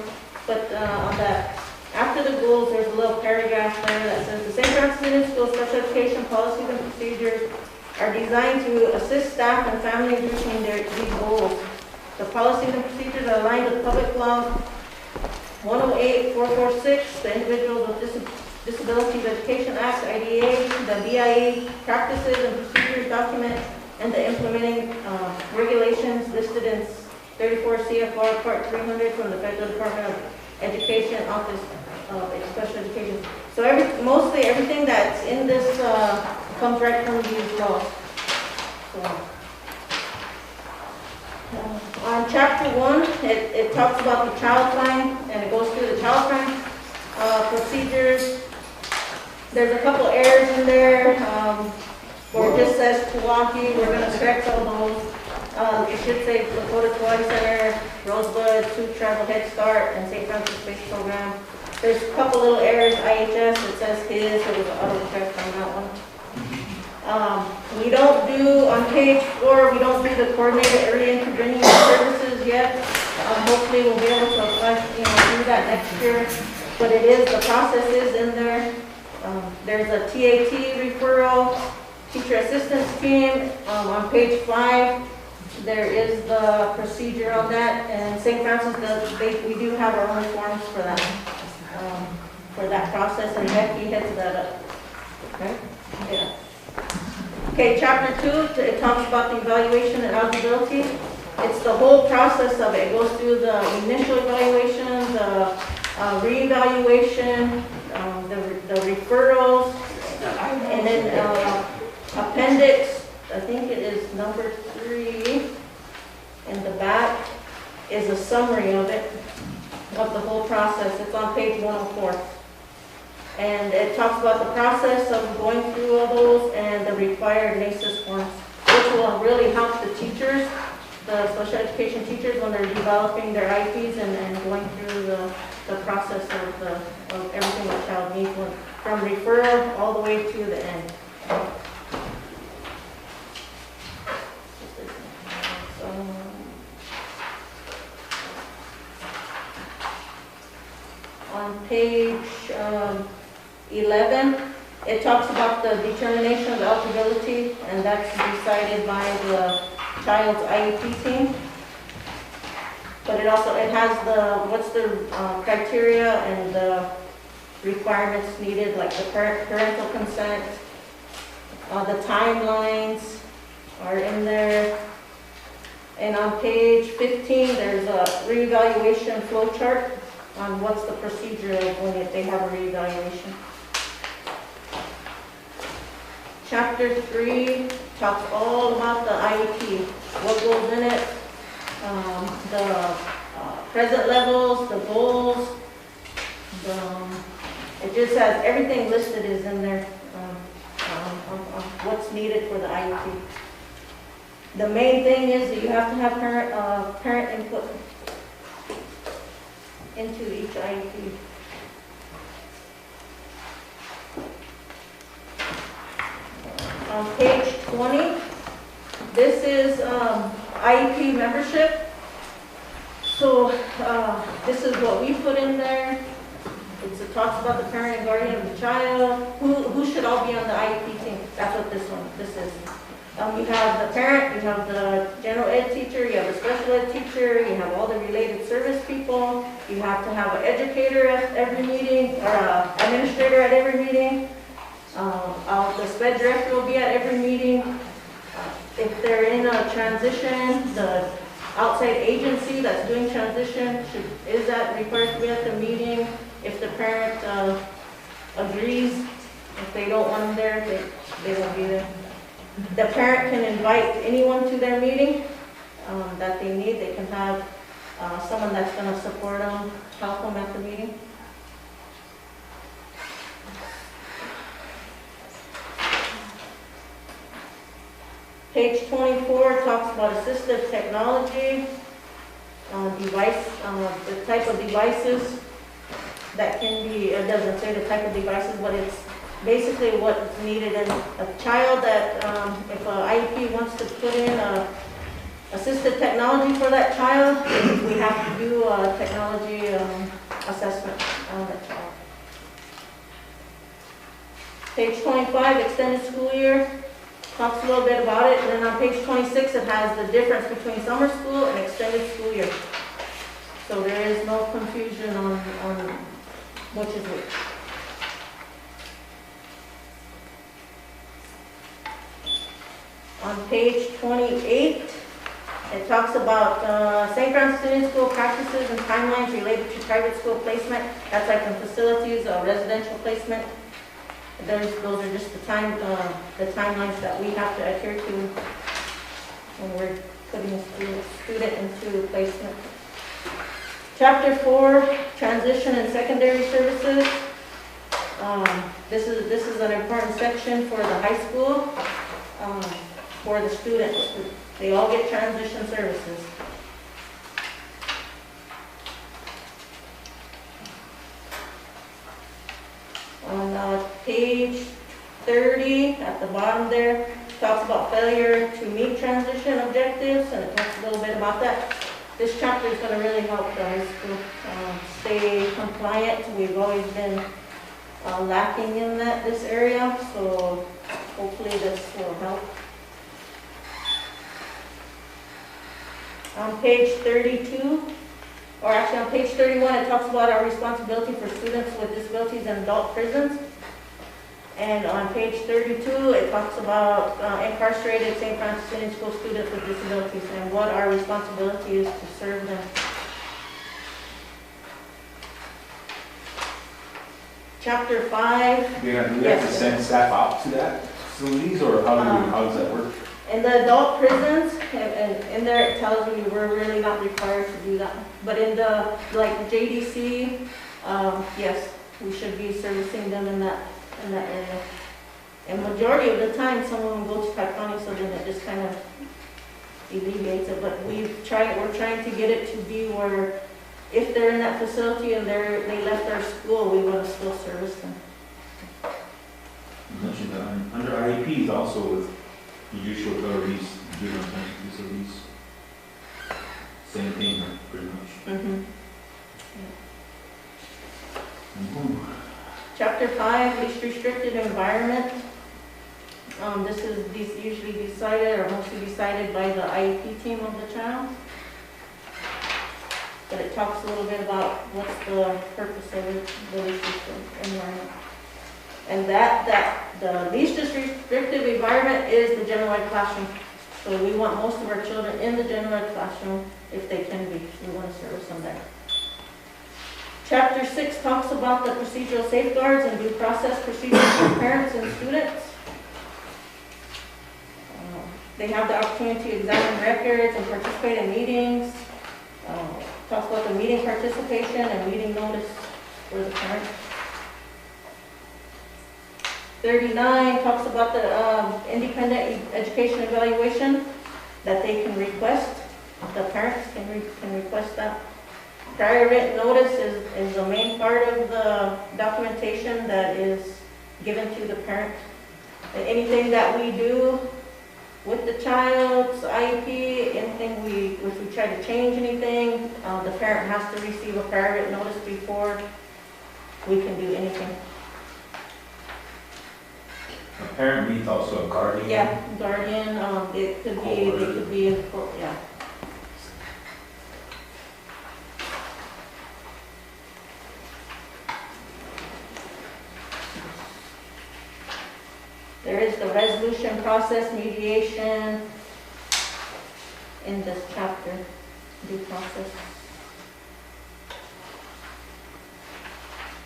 but on that, after the goals, there's a little paragraph there that says the St. Francis Union School special education policies and procedures are designed to assist staff and families reaching these goals. The policies and procedures are aligned with Public Law 108-446, the Individuals with Disabilities Education Act, IDA, the BIA practices and procedures document, and the implementing regulations listed in 34 CFR Part 300 from the Federal Department of Education Office of Special Education. So mostly everything that's in this comes right from these laws. So, on chapter 1, it talks about the child fine, and it goes through the child fine procedures. There's a couple errors in there, where it just says Pewaukee. We're going to correct all those. It should say Lakota Kauai Center, Rosebud, Sioux Tribal Head Start, and St. Francis Space Program. There's a couple little errors. IHS, it says his, there was an auto correct on that one. We don't do, on page 4, we don't do the coordinated area intervening services yet. Hopefully we'll be able to apply, do that next year. But it is, the process is in there. There's a TAT referral, teacher assistance team. On page 5, there is the procedure on that. And St. Francis we do have our own forms for that process, and Becky heads that up. Okay? Yeah. Okay, chapter 2, it talks about the evaluation and eligibility. It's the whole process of it. It goes through the initial evaluation, the reevaluation, the referrals, and then appendix, I think it is number 3 in the back, is a summary of it, of the whole process. It's on page 104. And it talks about the process of going through all those and the required NACES forms, which will really help the teachers, the special education teachers, when they're developing their IPs and going through the process of everything the child needs, from referral all the way to the end. So, page 11, it talks about the determination of eligibility, and that's decided by the child's IEP team. But it has what's the criteria and the requirements needed, like the parental consent, the timelines are in there. And on page 15, there's a reevaluation flow chart on what's the procedure of when they have a reevaluation. Chapter 3 talks all about the IEP, what goes in it, the present levels, the goals. It just has everything listed is in there on what's needed for the IEP. The main thing is that you have to have parent input into each IEP. On page 20, this is IEP membership. So this is what we put in there. It talks about the parent and guardian of the child. Who should all be on the IEP team? That's what this is. You have the parent, you have the general ed teacher, you have the special ed teacher, you have all the related service people, you have to have an educator at every meeting, or an administrator at every meeting. The SPED director will be at every meeting. If they're in a transition, the outside agency that's doing transition is that required to be at the meeting. If the parent agrees, if they don't want them there, they won't be there. The parent can invite anyone to their meeting that they need. They can have someone that's going to support them, help them at the meeting. Page 24 talks about assistive technology, the type of devices that can be, it doesn't say the type of devices, but it's basically what's needed in a child that, if an IEP wants to put in assistive technology for that child, we have to do a technology assessment on that child. Page 25, extended school year, talks a little bit about it. And then on page 26, it has the difference between summer school and extended school year. So there is no confusion on which is which. On page 28, it talks about St. Francis Union School practices and timelines related to private school placement. That's like in facilities or residential placement. Those are just the timelines that we have to adhere to when we're putting a student into placement. Chapter 4, transition and secondary services. This is an important section for the high school. For the students, they all get transition services. On page 30, at the bottom there, talks about failure to meet transition objectives, and it talks a little bit about that. This chapter is going to really help the high school stay compliant. We've always been lacking in this area, so hopefully this will help. On page 32, or actually on page 31, it talks about our responsibility for students with disabilities in adult prisons. And on page 32, it talks about incarcerated St. Francis Union School students with disabilities and what our responsibility is to serve them. Chapter 5. Do we have to send staff out to that facilities, or how does that work? In the adult prisons, and in there it tells you we're really not required to do that. But in the, like JDC, yes, we should be servicing them in that area. And majority of the time, someone will go to Pike County, so then it just kind of alleviates it. But we're trying to get it to be where if they're in that facility and they left our school, we want to still service them. You mentioned that under IEPs also with judicial authorities, juvenile detention facilities, same thing, pretty much. Mm-hmm. Chapter 5, least restricted environment. This is usually decided or mostly decided by the IEP team of the child. But it talks a little bit about what's the purpose of it, the least restricted environment. And the least restrictive environment is the general ed classroom. So we want most of our children in the general ed classroom if they can be. We want to service them there. Chapter 6 talks about the procedural safeguards and due process procedures for parents and students. They have the opportunity to examine records and participate in meetings. Talks about the meeting participation and meeting notice for the parents. 39 talks about the independent education evaluation that they can request. The parents can request that. Prior written notice is the main part of the documentation that is given to the parent. And anything that we do with the child's IEP, anything if we try to change anything, the parent has to receive a prior written notice before we can do anything. A parent means also a guardian. Yeah, guardian, it could be, yeah. There is the resolution process, mediation in this chapter, due process.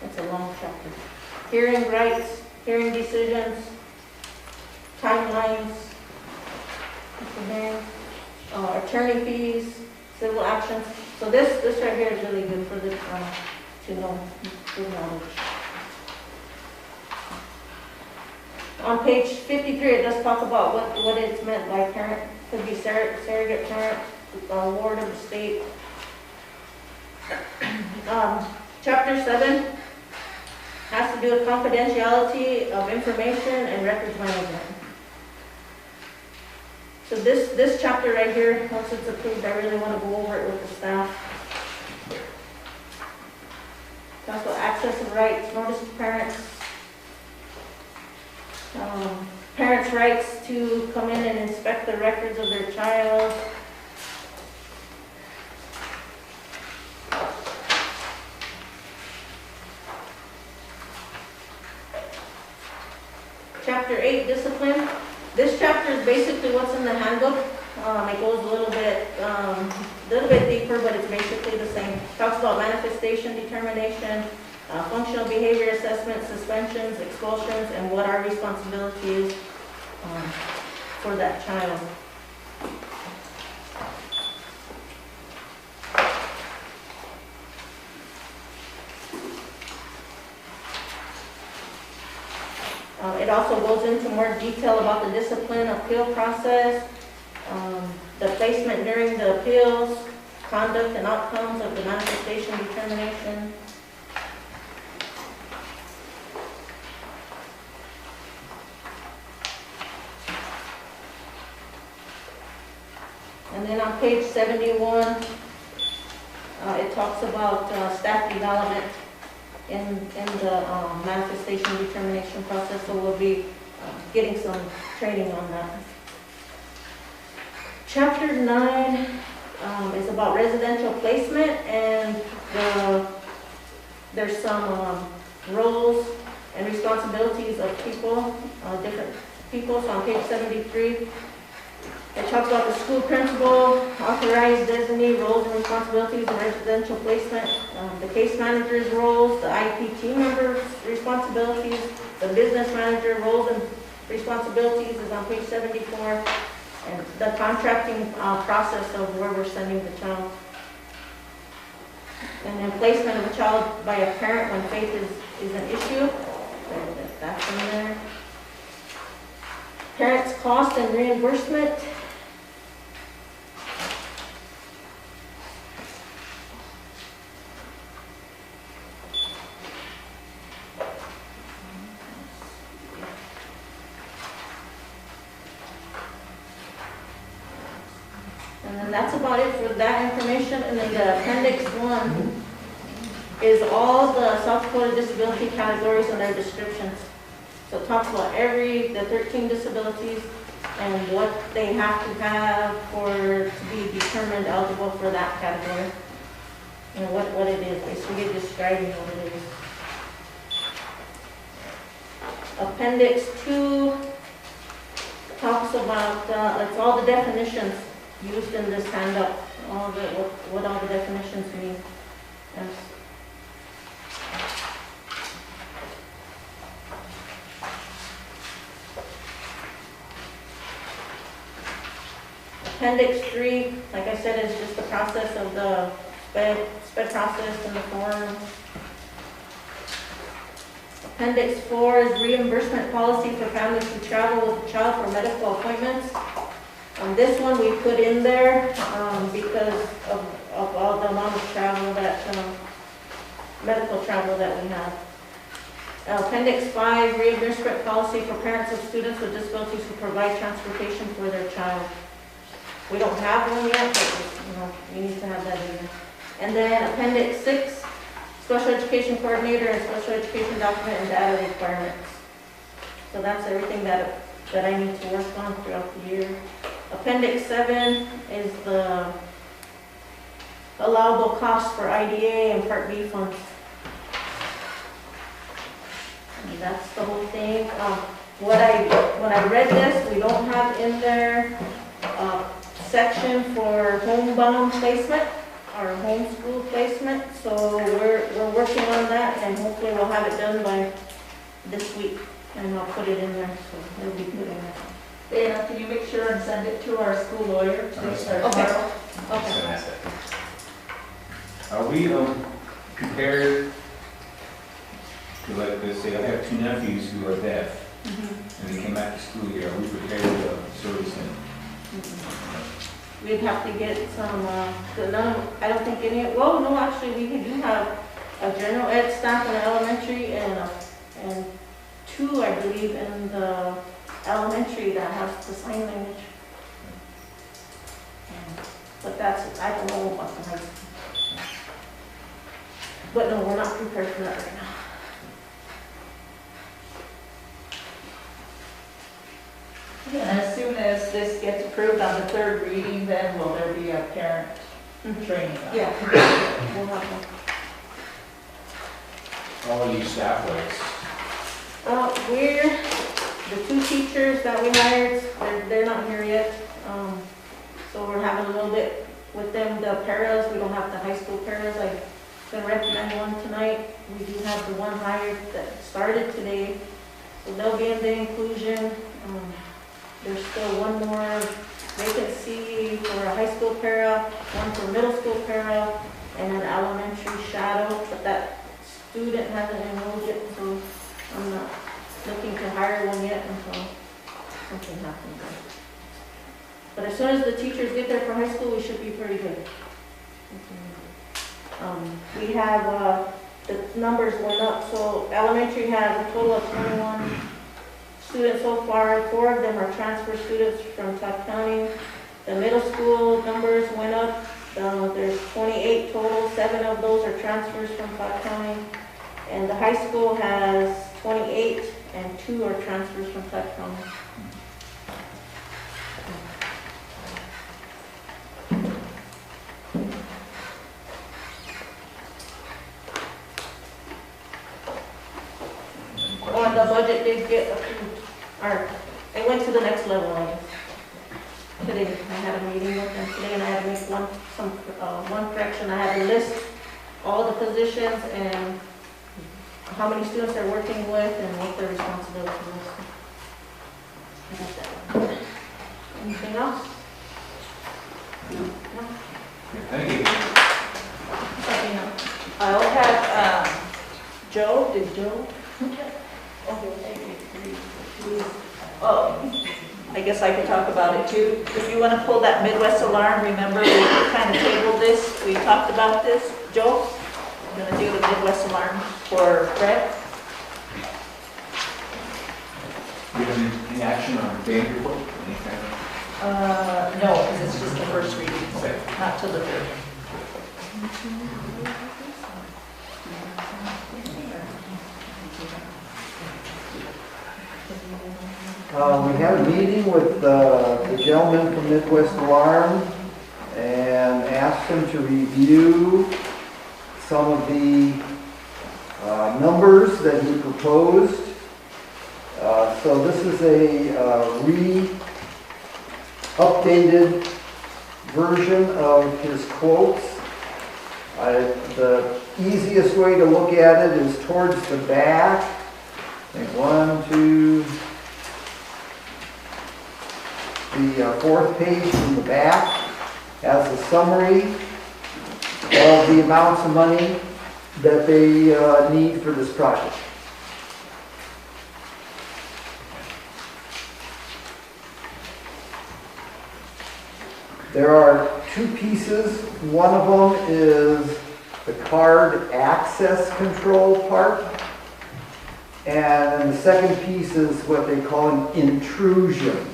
It's a long chapter. Hearing rights, hearing decisions, timelines, attorney fees, civil actions. So this right here is really good for the to know, good knowledge. On page 53, it does talk about what it's meant by parent. Could be surrogate parent, ward of the state. Chapter 7 has to do with confidentiality of information and records management. So this chapter right here, once it's approved, I really want to go over it with the staff. Talks about access and rights, notice to parents. Parents' rights to come in and inspect the records of their child. Chapter 8, discipline. This chapter is basically what's in the handbook. It goes a little bit deeper, but it's basically the same. Talks about manifestation, determination, functional behavior assessment, suspensions, expulsions, and what our responsibility is for that child. It also goes into more detail about the discipline appeal process, the placement during the appeals, conduct and outcomes of the manifestation determination. And then on page 71, it talks about staff development in the manifestation determination process, so we'll be getting some training on that. Chapter 9 is about residential placement, and there's some roles and responsibilities of people, different people. So on page 73, it talks about the school principal, authorized designee, roles and responsibilities of residential placement, the case manager's roles, the IEP team members' responsibilities, the business manager roles and responsibilities is on page 74, and the contracting process of where we're sending the child. And then placement of a child by a parent when faith is an issue, that's in there. Parents' cost and reimbursement. And then that's about it for that information. And then the Appendix 1 is all the South Dakota disability categories and their descriptions. So it talks about the 13 disabilities and what they have to have to be determined eligible for that category. And what it is, basically describing what it is. Appendix 2 talks about, it's all the definitions used in this handout, what all the definitions mean. Yes. Appendix 3, like I said, is just the process of the SPED process and the form. Appendix 4 is reimbursement policy for families who travel with a child for medical appointments. This one we put in there because of all the amount of travel medical travel that we have. Appendix 5, reimbursement policy for parents of students with disabilities who provide transportation for their child. We don't have one yet, but we need to have that in there. And then Appendix 6, special education coordinator and special education document and data requirements. So that's everything that I need to work on throughout the year. Appendix 7 is the allowable costs for IDA and Part B funds. And that's the whole thing. When I read this, we don't have in there section for homebound placement or homeschool placement, so we're working on that, and hopefully we'll have it done by this week, and I'll put it in there, so it'll be good in there. Dana, can you make sure and send it to our school lawyer today? Okay. Okay. Are we prepared to, like, let's say I have 2 nephews who are deaf, and they came back to school here, are we prepared to service them? We'd have to get some, I don't think well, no, actually, we do have a general ed staff in the elementary and 2, I believe, in the elementary that has the sign language. But I don't know about the high school. But no, we're not prepared for that right now. And as soon as this gets approved on the 3rd reading, then will there be a parent training? Yeah. We'll have one. All of you staff legs. The 2 teachers that we hired, they're not here yet. So we're having a little bit with them, the paras. We don't have the high school paras. I can recommend one tonight. We do have the one hired that started today. So they'll be in the inclusion. There's still one more vacancy for a high school para, one for middle school para, and an elementary shadow, but that student hasn't enrolled yet, so I'm not looking to hire one yet until something happens. But as soon as the teachers get there for high school, we should be pretty good. We have, the numbers went up, so elementary has a total of 21 students so far. 4 of them are transfer students from Todd County. The middle school numbers went up. There's 28 total. 7 of those are transfers from Todd County. And the high school has 28 and 2 are transfers from Todd County. Or the budget did get approved, or it went to the next level, I guess. Today, I had a meeting with them today, and I had to make one correction. I had to list all the positions and how many students they're working with and what their responsibility is. I got that. Anything else? No? Thank you. I'll have, Joe, did Joe? Oh, I guess I could talk about it too. If you want to pull that Midwest alarm, remember we kind of tabled this, we talked about this. Joe, I'm going to do the Midwest alarm for Fred. Do you have any action on the day report? Anything? No, because it's just the first reading, Okay. not till the 3rd. We had a meeting with the gentleman from Midwest Alarm and asked him to review some of the numbers that he proposed. So this is a updated version of his quotes. The easiest way to look at it is towards the back. I think 1, 2, the fourth page from the back has a summary of the amounts of money that they need for this project. There are two pieces. One of them is the card access control part. And the second piece is what they call an intrusion.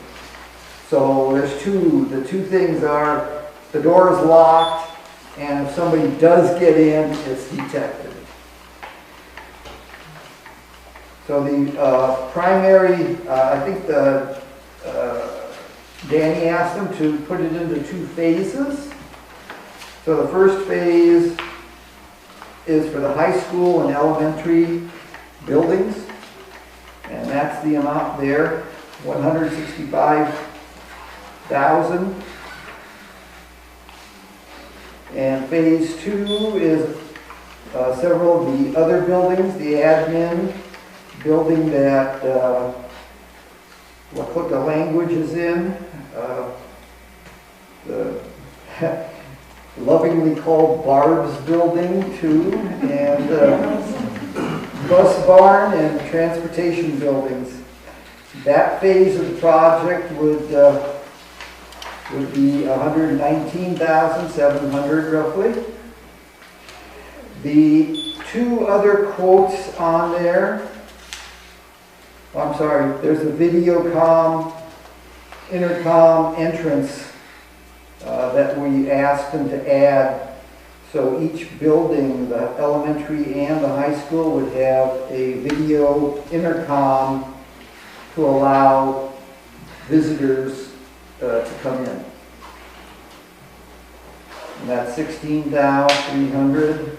So there's two. The two things are the door is locked, and if somebody does get in, it's detected. So the primary, I think Danny asked them to put it into 2 phases. So the first phase is for the high school and elementary buildings, and that's the amount there, $165,000. And phase 2 is several of the other buildings, the admin building that we'll put the language is in, the lovingly called Barb's building too, and bus barn and transportation buildings. That phase of the project would be $119,700 roughly. The 2 other quotes on there, I'm sorry, there's a Videocom, intercom entrance that we asked them to add. So each building, the elementary and the high school, would have a video intercom to allow visitors to come in. And that's $16,300.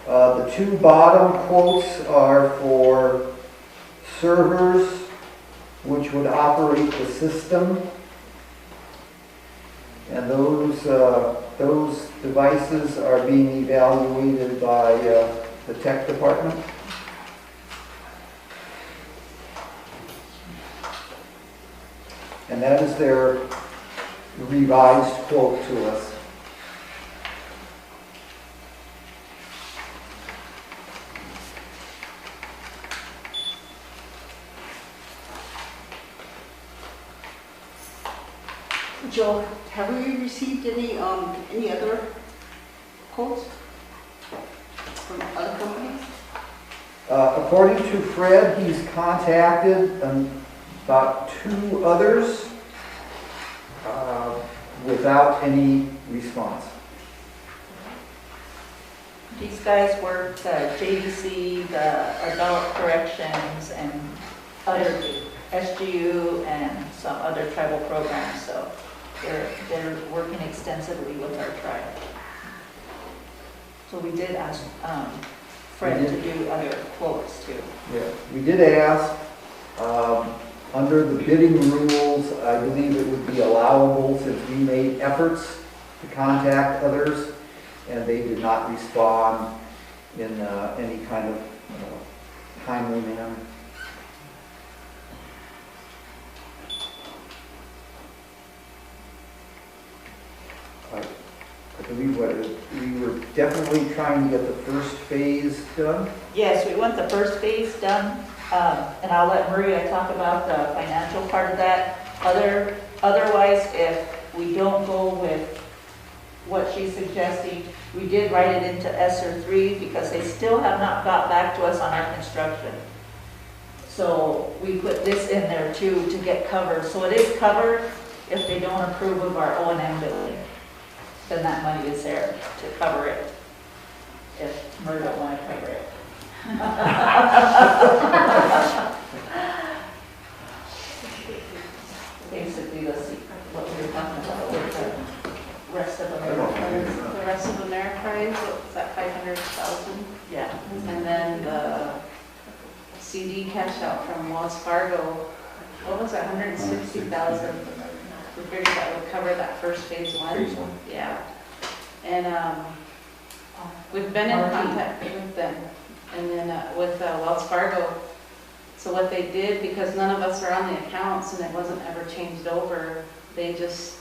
The 2 bottom quotes are for servers, which would operate the system. And those devices are being evaluated by the tech department. And that is their revised quote to us. Joe, have we received any other quotes from other companies? According to Fred, he's contacted about 2 others without any response. These guys work the JDC, the Adult Corrections, and other SGU and some other tribal programs, so they're working extensively with our tribe. So we did ask Fred to do other quotes too. Yeah, we did ask, under the bidding rules, I believe it would be allowable since we made efforts to contact others and they did not respond in any kind of timely manner. I believe we were definitely trying to get the first phase done. Yes, we want the first phase done, and I'll let Maria talk about the financial part of that. Otherwise, if we don't go with what she's suggesting, we did write it into ESSER 3 because they still have not got back to us on our construction. So we put this in there too to get covered. So it is covered if they don't approve of our O&M building. Then that money is there to cover it. if Murdo wanted to cover it. Basically, let's see what we were talking about with the rest of them. The rest of the Ameriprise, what's that, 500,000? Yeah. And then the CD cash out from Wells Fargo, what was that, 160,000? We figured that would cover that first phase one. Phase one. Yeah. And we've been in contact with them, and then with Wells Fargo. So what they did, because none of us are on the accounts and it wasn't ever changed over, they just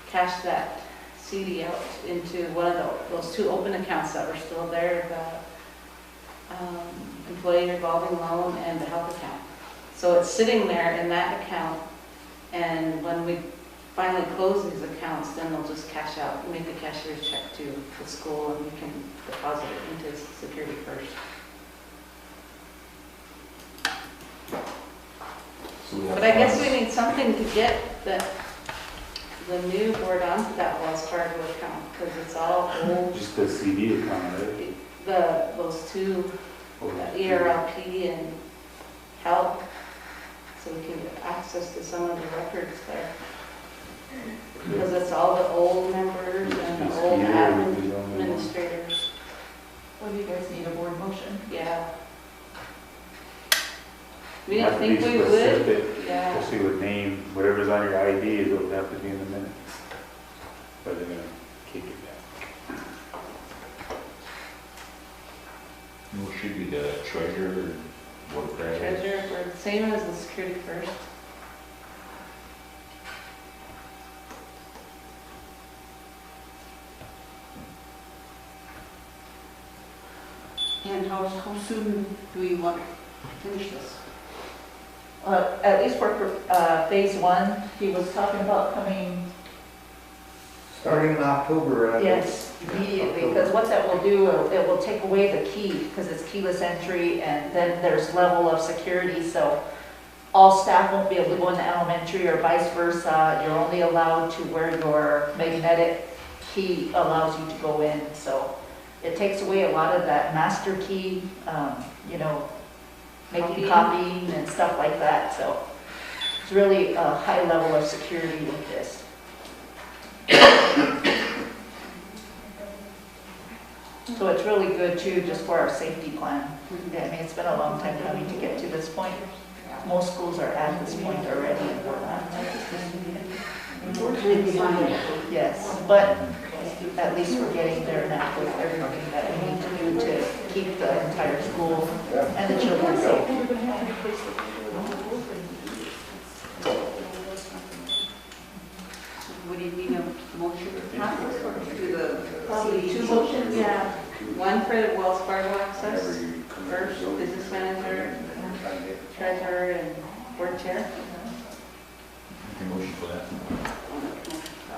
cashed that CD out into one of those two open accounts that were still there, the employee revolving loan and the health account. So it's sitting there in that account, and when we finally close these accounts, then they'll just cash out, make a cashier's check to the school, and we can deposit it into Security First. So we have But I guess funds. we need something to get the new board onto that Wells Fargo account, because it's all old. Just the CD account, right? Those two, the ERLP and HELP, so we can get access to some of the records there. Because it's all the old members and the old administrators. What do you guys need, a board motion? Yeah. We Have didn't to think be we would. specific, Yeah. especially with name, whatever's on your ID is what would have to be in the minutes. But they're gonna kick it back. Who should be the treasurer, board president? Treasurer, we're the same as the Security First. And how soon do we want to finish this? At least for phase one, he was talking about coming, Starting in October. yes, immediately, because what that will do, it will take away the key, because it's keyless entry, and then there's level of security, so all staff won't be able to go into elementary or vice versa. You're only allowed to where your magnetic key allows you to go in, so it takes away a lot of that master key, you know, making copying and stuff like that, so it's really a high level of security with this. So it's really good too, just for our safety plan. Yeah, I mean, it's been a long time coming to get to this point. Most schools are at this point already and we're not. We're kind of behind. Yes, but at least we're getting there now with everything that we need to do to keep the entire school and the children safe. What do you need a motion or do the Probably CD? two motions. Yeah, one for the Wells Fargo access, first business manager, treasurer, and board chair. Make a motion for that.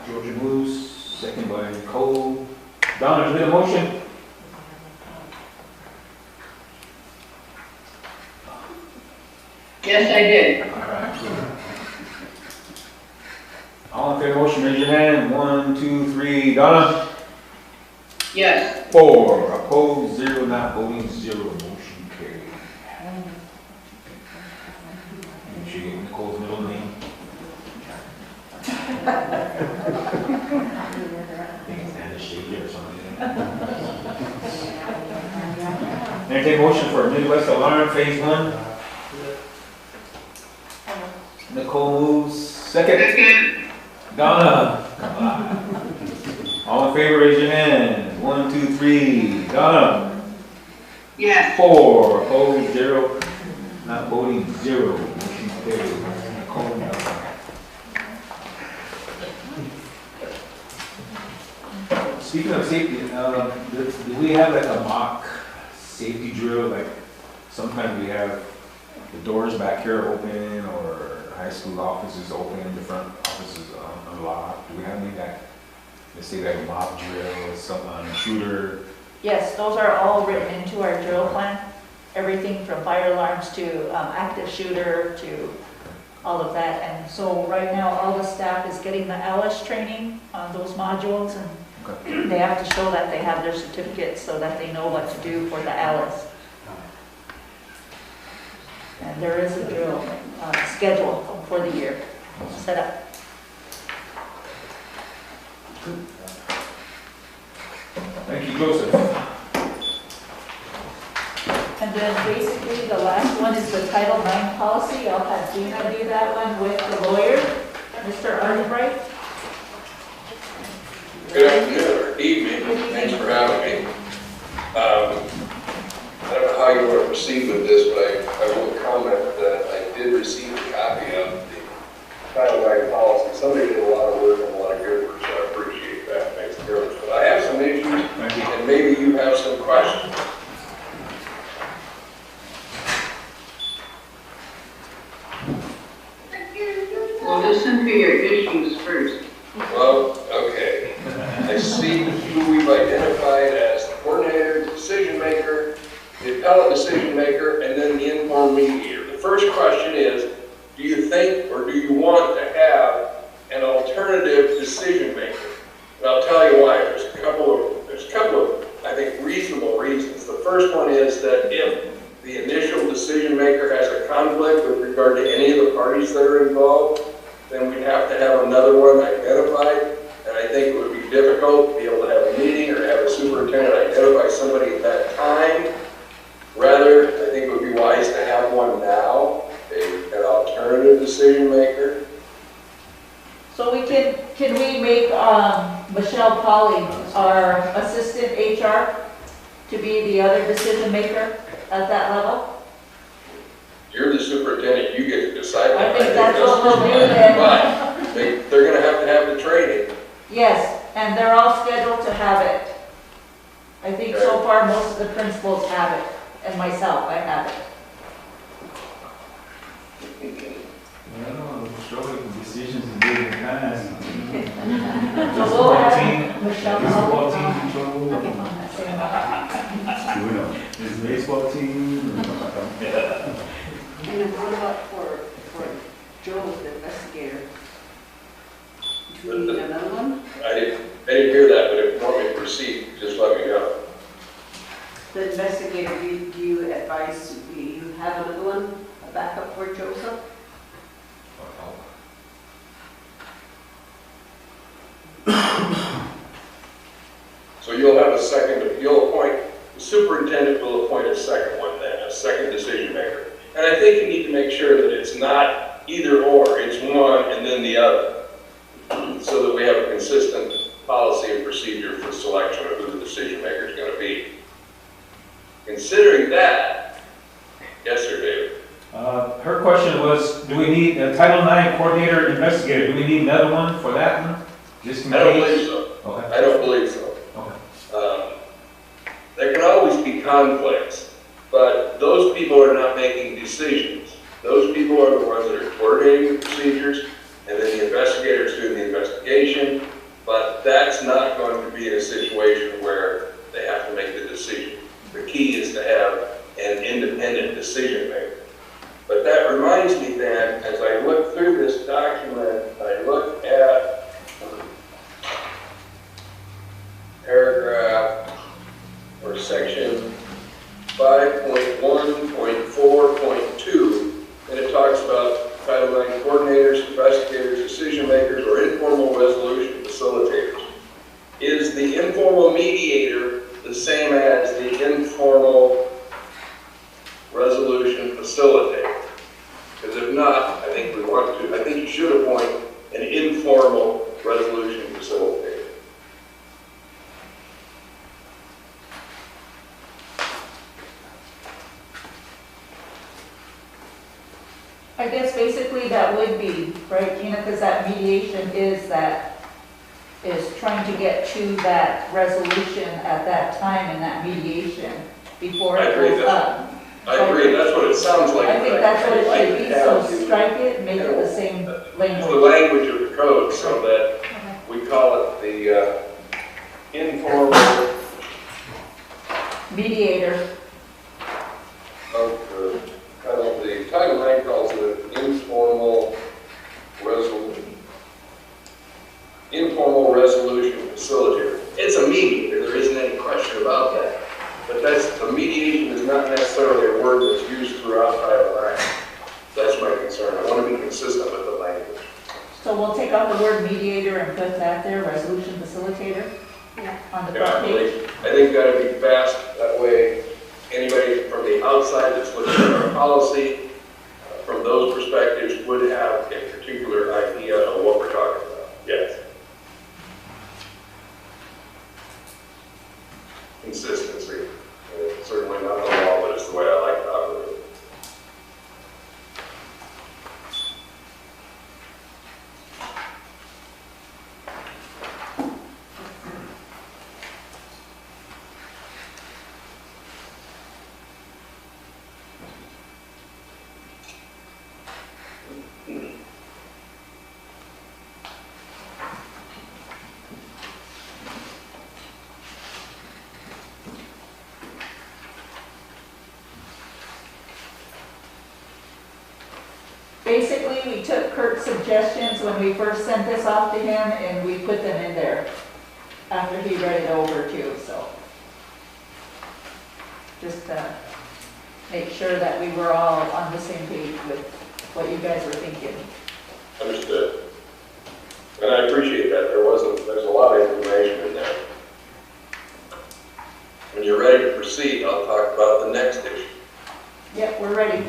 George moves, second by Nicole. Donna, you made a motion? Yes, I did. All right. All in favor of the motion, raise your hand. 1, 2, 3. Donna? Yes. 4. Opposed, 0. Not voting, 0. Motion carried. Make sure you get Nicole's middle name. I think it's Anna Shaker or something. Entertain motion for Midwest Alarm Phase 1. Nicole moves. Second. Second. Donna. Come on. All in favor, raise your hand. 1, 2, 3. Donna. Yes. 4. Opposed, 0. Not voting, 0. Motion carried. Nicole. Speaking of safety, do we have like a mock safety drill? Like sometimes we have the doors back here open or high school offices open, different offices unlocked. Do we have any that, let's say like a mock drill, some shooter? Yes, those are all written into our drill plan. Everything from fire alarms to active shooter to all of that. And so right now, all the staff is getting the Alice training on those modules, and They have to show that they have their certificates so that they know what to do for the ALIS. And there is a drill schedule for the year set up. Thank you, Joseph. And then basically the last one is the Title IX policy. I'll have Gina do that one with the lawyer, Mr. Arnbright. Good afternoon or evening. Thanks for having me. I don't know how you want to proceed with this, but I will comment that I did receive a copy of the Title IX policy. Somebody did a lot of work and a lot of good work, so I appreciate that. Makes a difference. But I have some issues, and maybe you have some questions. Well, listen to your issues first. Well, okay. I see who we've identified as the coordinator, the decision maker, the appellate decision maker, and then the informed mediator. The first question is, do you think or do you want to have an alternative decision maker? And I'll tell you why. There's a couple of, I think, reasonable reasons. The first one is that if the initial decision maker has a conflict with regard to any of the parties that are involved, then we'd have to have another one identified. And I think it would be difficult to be able to have a meeting or have a superintendent identify somebody at that time. Rather, I think it would be wise to have one now, an alternative decision maker. So we can we make Michelle Polly our assistant HR to be the other decision maker at that level? You're the superintendent, you get to decide that. I think that's what we'll do then. But they're going to have the training. Yes, and they're all scheduled to have it. I think so far most of the principals have it, and myself, I have it. I don't know, sure, decisions in good and fast. So we'll have Michelle Baseball Polly. team control. Is baseball team. And then what about for Joe, the investigator? Do we need another one? I didn't hear that, but if you want me to proceed, just let me know. The investigator, do you advise you have another one, a backup for Joseph? So you'll have a second, you'll appoint, the superintendent will appoint a second one then, a second decision maker. And I think you need to make sure that it's not either or, it's one and then the other, so that we have a consistent policy and procedure for selection of who the decision maker is going to be. Considering that, yes, sir, David. Her question was, do we need a Title IX coordinator investigator? Do we need another one for that one? Just in I don't case? believe so. Okay. I don't believe so. Okay. There can always be conflicts, but those people are not making decisions. Those people are the ones that are coordinating the procedures, and then the investigators doing the investigation, but that's not going to be in a situation where they have to make the decision. The key is to have an independent decision maker. But that reminds me then, as I look through this document, I look at paragraph or section 5.1.4.2, and it talks about Title IX coordinators, investigators, decision makers, or informal resolution facilitators. Is the informal mediator the same as the informal resolution facilitator? Because if not, I think you should appoint an informal resolution facilitator. I guess basically that would be, right, Gina, because that mediation is trying to get to that resolution at that time in that mediation before it goes up. I agree, that's what it sounds like. I think that's what it should be, so strike it, make it the same language. The language of the code, so that we call it the informal mediator. The Title IX calls it an informal resolution facilitator. So we'll take out the word mediator and put that there, resolution facilitator, on the Yeah, front page. I think that'd be best. That way, anybody from the outside that's looking at our policy, from those perspectives, would have a particular idea of what we're talking about. Yes. Consistency. It's certainly not the law, but it's the way I like to operate. Basically, we took Kurt's suggestions when we first sent this off to him, and we put them in there after he read it over too, so. Just to make sure that we were all on the same page with what you guys were thinking. Understood. And I appreciate that. There's a lot of information in there. When you're ready to proceed, I'll talk about the next issue. Yep, we're ready.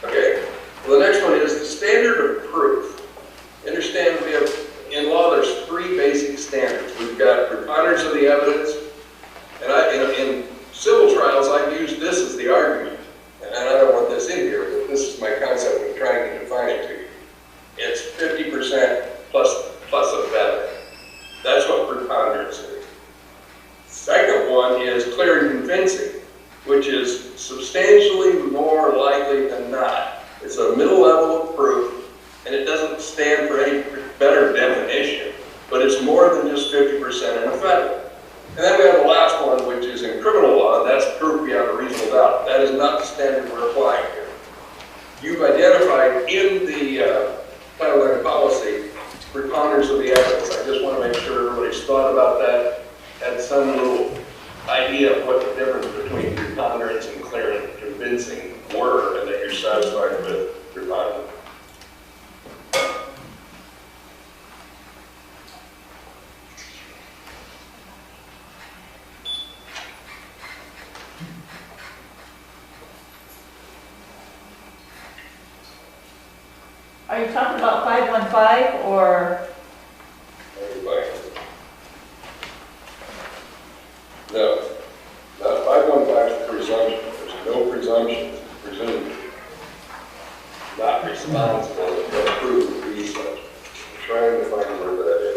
Okay. Well, the next one is the standard of proof. Understand we have, in law, there's three basic standards. We've got preponderance of the evidence, and in civil trials, I've used this as the argument. And I don't want this in here, but this is my concept of trying to define it to you. It's 50% plus a better. That's what preponderance is. Second one is clear and convincing, which is substantially more likely than not. It's a middle level of proof, and it doesn't stand for any better definition, but it's more than just 50% in a federal. And then we have the last one, which is in criminal law, and that's proof beyond a reasonable doubt. That is not the standard we're applying here. You've identified in the Title IX policy preponderance of the evidence. I just want to make sure everybody's thought about that, had some little idea of what the difference between preponderance and clear and convincing were, and that you're satisfied with preponderance. Are you talking about 515 or? No, not 515 is presumption. There's no presumption. It's presumed. Not responsible, but proved to be such. I'm trying to find where that is.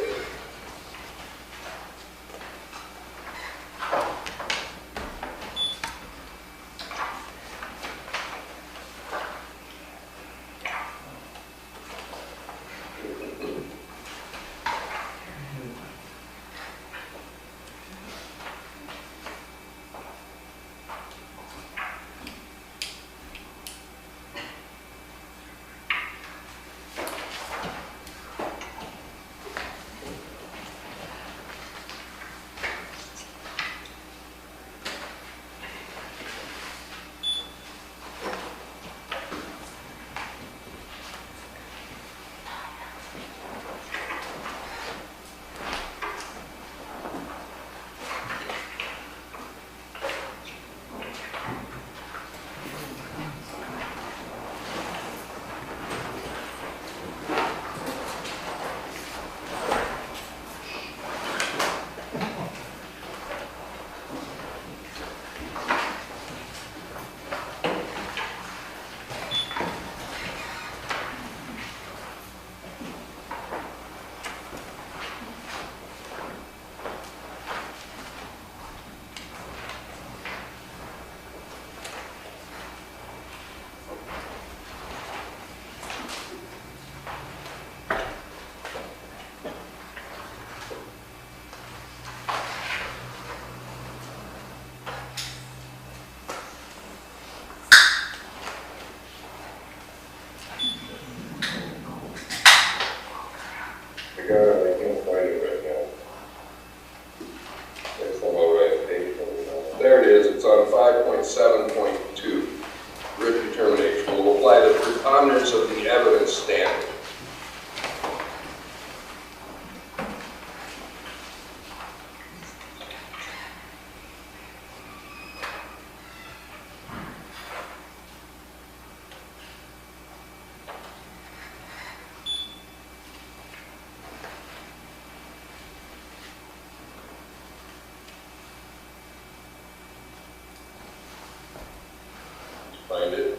find it.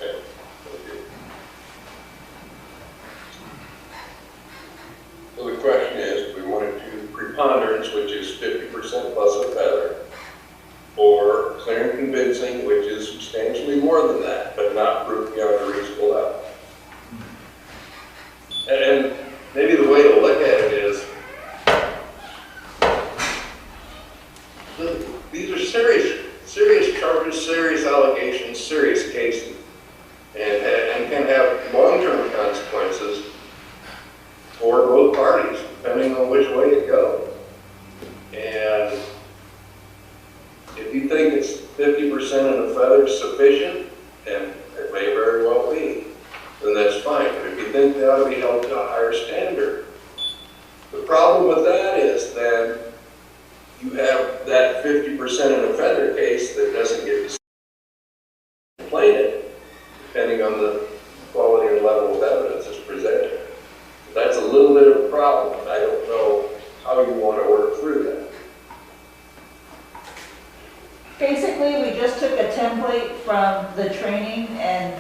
Okay. Okay. So the question is, do we want to do preponderance, which is 50% plus a feather, or clear and convincing, which is substantially more than that, but not proof beyond a reasonable doubt? And maybe the way to look at it is, these are serious charges, serious allegations, serious cases, and can have long-term consequences for both parties, depending on which way it goes. And if you think it's 50% and a feather sufficient, and it may very well be, then that's fine. But if you think they ought to be held to a higher standard, the problem with that is then you have that 50% in a feather case that doesn't get complained, depending on the quality and level of evidence that's presented. That's a little bit of a problem. I don't know how you want to work through that. Basically, we just took a template from the training, and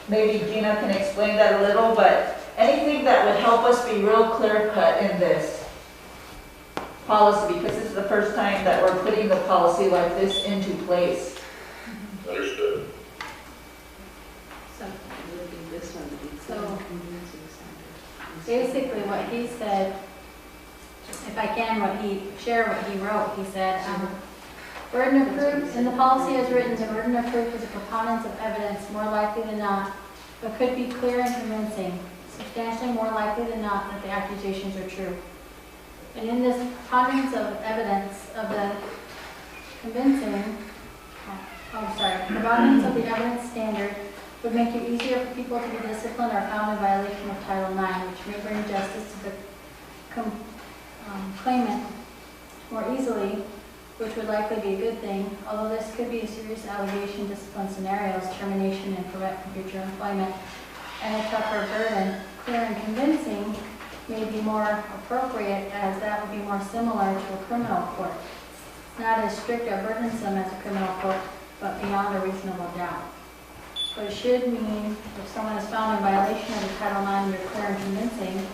maybe Gina can explain that a little, but anything that would help us be real clear cut in this policy, because this is the first time that we're putting the policy like this into place. Understood. So basically what he said, if I can, what he wrote, he said, burden of proof, in the policy as written, the burden of proof is a preponderance of evidence more likely than not, but could be clear and convincing, substantially more likely than not that the accusations are true. And in this preponderance of evidence of the preponderance of the evidence standard would make it easier for people to be disciplined or found in violation of Title IX, which may bring justice to the claimant more easily, which would likely be a good thing, although this could be a serious allegation, discipline scenarios, termination and prevent future employment, and a tougher burden. Clear and convincing may be more appropriate, as that would be more similar to a criminal court. Not as strict or burdensome as a criminal court, but beyond a reasonable doubt. But it should mean if someone is found in violation of the Title IX under clear and convincing,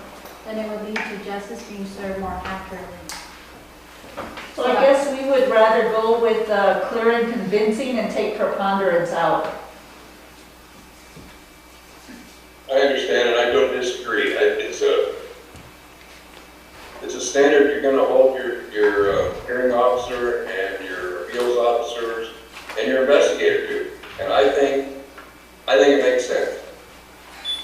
then it would lead to justice being served more accurately. So I guess we would rather go with clear and convincing and take preponderance out. I understand, and I don't disagree. It's a standard you're going to hold your hearing officer and your appeals officers and your investigator to, and I think it makes sense.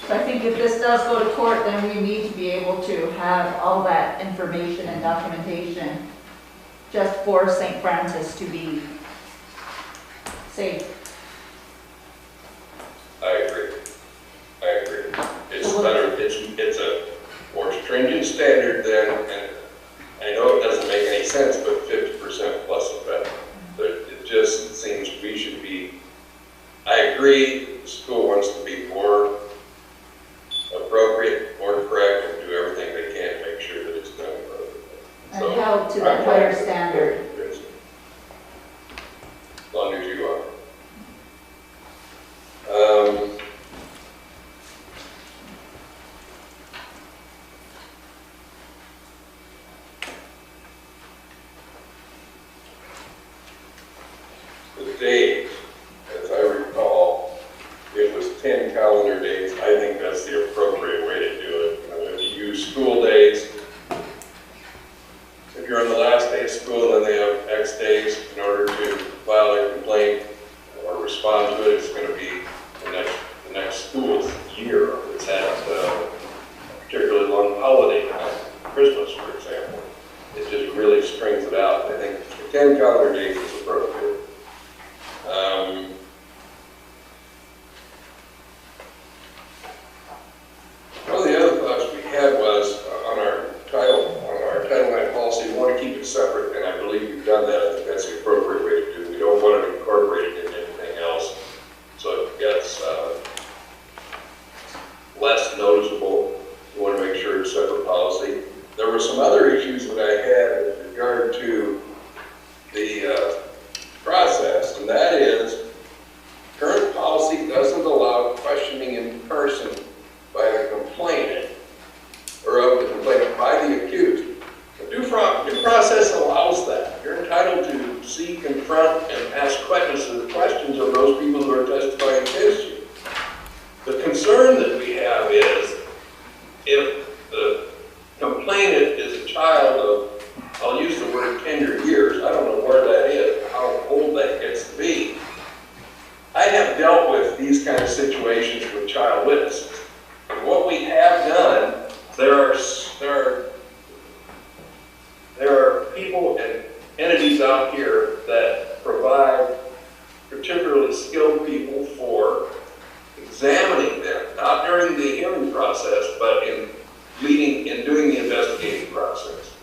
So I think if this does go to court, then we need to be able to have all that information and documentation just for St. Francis to be safe. I agree. It's better. It's a more stringent standard than, and I know it doesn't make any sense, but 50% plus effect. But it just seems we should be. I agree. The school wants to be more appropriate, more correct, and do everything they can to make sure that it's done appropriately. And held to that higher standard. As long as you are. The days, as I recall, it was 10 calendar days. I think that's the appropriate way to do it. If you use school days, if you're on the last day of school, then they have X days in order to file their complaint or respond to it. It's going to be the next school year. It's had a particularly long holiday time, Christmas, for example. It just really strings it out. I think 10 calendar days is appropriate. One of the other thoughts we had was on our Title IX policy, we want to keep it separate, and I believe you've done that. I think that's the appropriate way to do it. We don't want to incorporate it into anything else, so it gets less noticeable. We want to make sure it's separate policy. There were some other issues that I had with regard to the process, and that is process, but in doing the investigating process.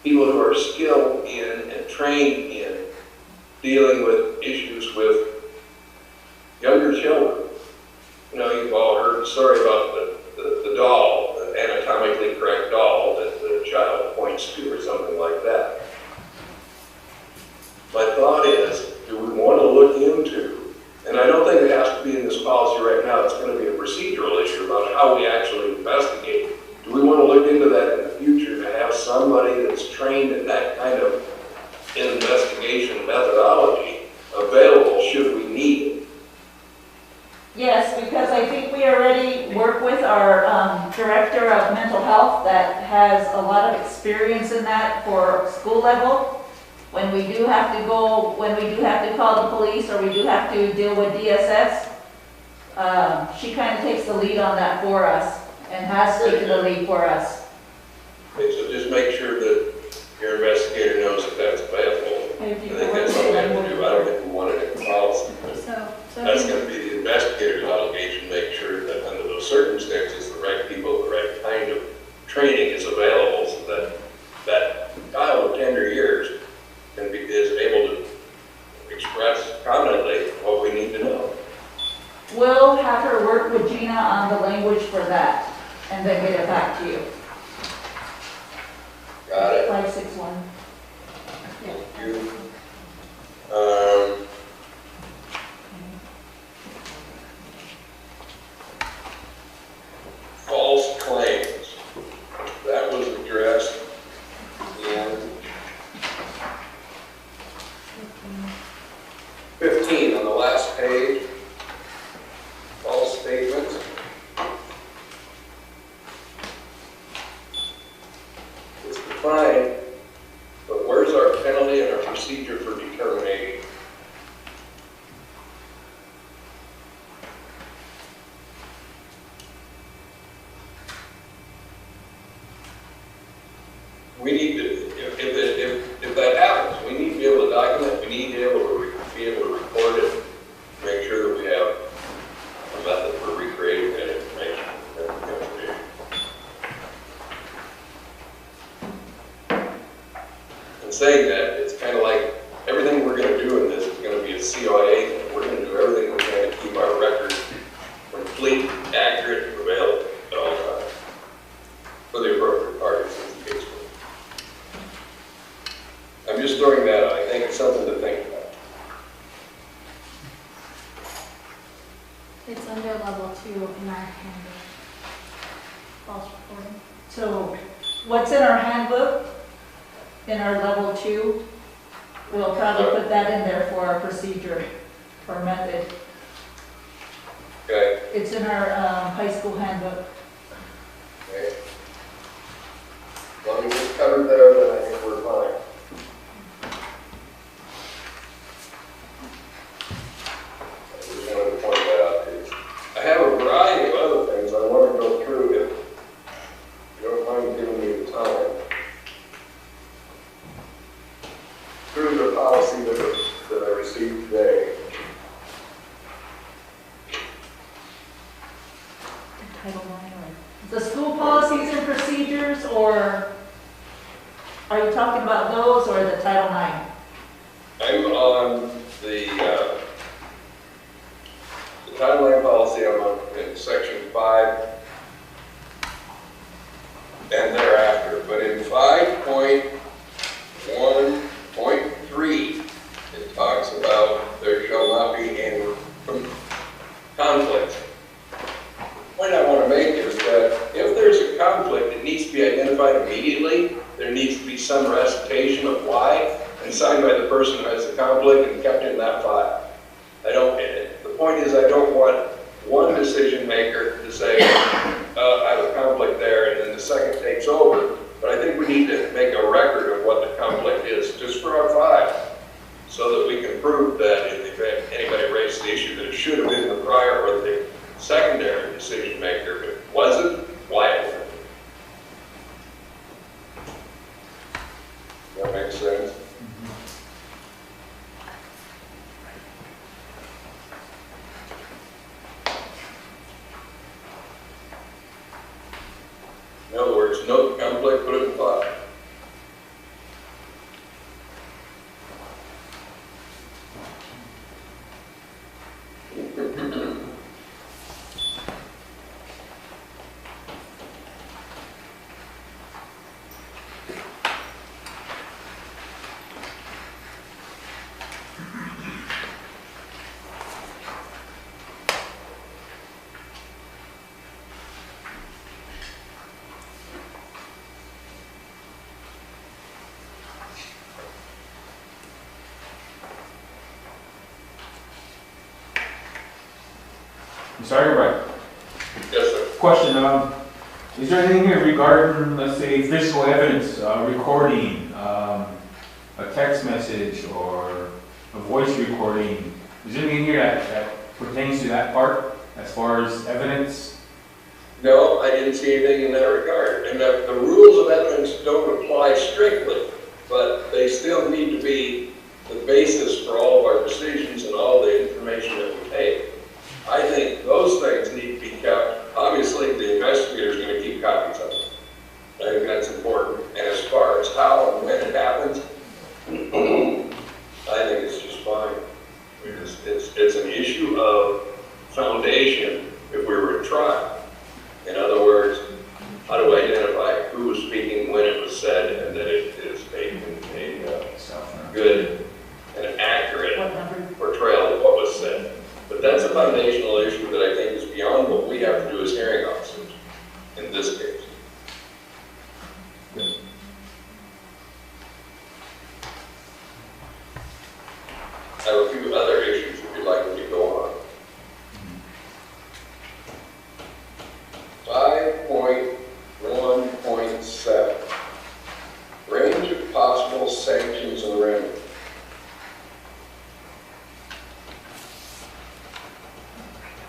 People who are skilled in and trained in dealing with issues with younger children. You know, you've all heard the story about the doll, the anatomically correct doll that the child points to or something like that. My thought is, do we want to look into, and I don't think it has to be in this policy right now, it's going to be a procedural issue about how we actually investigate. Do we want to look into that in the future to have somebody that's trained in that kind of investigation methodology available should we need it? Yes, because I think we already work with our director of mental health that has a lot of experience in that for school level. When we do have to call the police or we do have to deal with DSS, she kind of takes the lead on that for us and has taken the lead for us. Okay, so just make sure that your investigator knows that that's available. I think that's all we have to do. I don't think we want it in the policy. That's going to be the investigator's obligation, make sure that under those circumstances, the right people, the right kind of training is available so that that child of tender years is able to express confidently what we need to know. We'll have her work with Gina on the language for that and then get it back to you. Got it. 561. Thank you. False claims. That was addressed in 15 on the last page. False statements. It's defined, but where's our penalty and our procedure for determination? We need to, if that happens, we need to be able to document, we need to be able to record it, make sure that we have a method for recreating that information. And saying that, it's kind of like everything we're going to do in this is going to be a COIA thing. We're going to do everything we can to keep our records complete, accurate, and available at all times for the appropriate parties in the case. I'm just throwing that out. I think it's something to think about. It's under level 2 in our handbook. False reporting. So what's in our handbook, in our level 2, we'll probably put that in there for our procedure or method. Okay. It's in our high school handbook. Okay. As long as it's covered there, then I think we're fine. I just wanted to point that out to you. I have a variety of other things I want to go through if you don't mind giving me the time. Through the policy that I received today. Title IX. The school policies and procedures, or are you talking about those or the Title IX? I'm on the Title IX policy. I'm on in section 5 and thereafter. But in 5.1.3, it talks about there shall not be any conflict. The point I want to make is that if there's a conflict, it needs to be identified immediately. There needs to be some recitation of why, and signed by the person who has the conflict and kept in that file. The point is, I don't want one decision maker to say, I have a conflict there, and then the second takes over. But I think we need to make a record of what the conflict is, just for our file, so that we can prove that in the event anybody raised the issue that it should have been the prior or the secondary decision maker, but it wasn't, why it wasn't. Does that make sense? In other words, note the conflict, put it in file. Sorry, right. Yes, sir. Question, is there anything here regarding, let's say, visual evidence, recording, a text message, or a voice recording? Is there anything here that pertains to that part, as far as evidence? No, I didn't see anything in that regard. And the rules of evidence don't apply strictly, but they still need to be the basis for all of our decisions and all the information that we take. I think those things need to be kept. Obviously, the investigator is going to keep copies of it. I think that's important. And as far as how and when it happens, I think it's just fine. It's an issue of foundation if we were at trial. In other words, how do I identify who was speaking, when it was said, and that it is a good and accurate portrayal of what was said. But that's a foundational issue that I think is beyond what we have to do as hearing officers in this case. I have a few other issues if you'd like me to go on. 5.1.7, range of possible sanctions and remedies.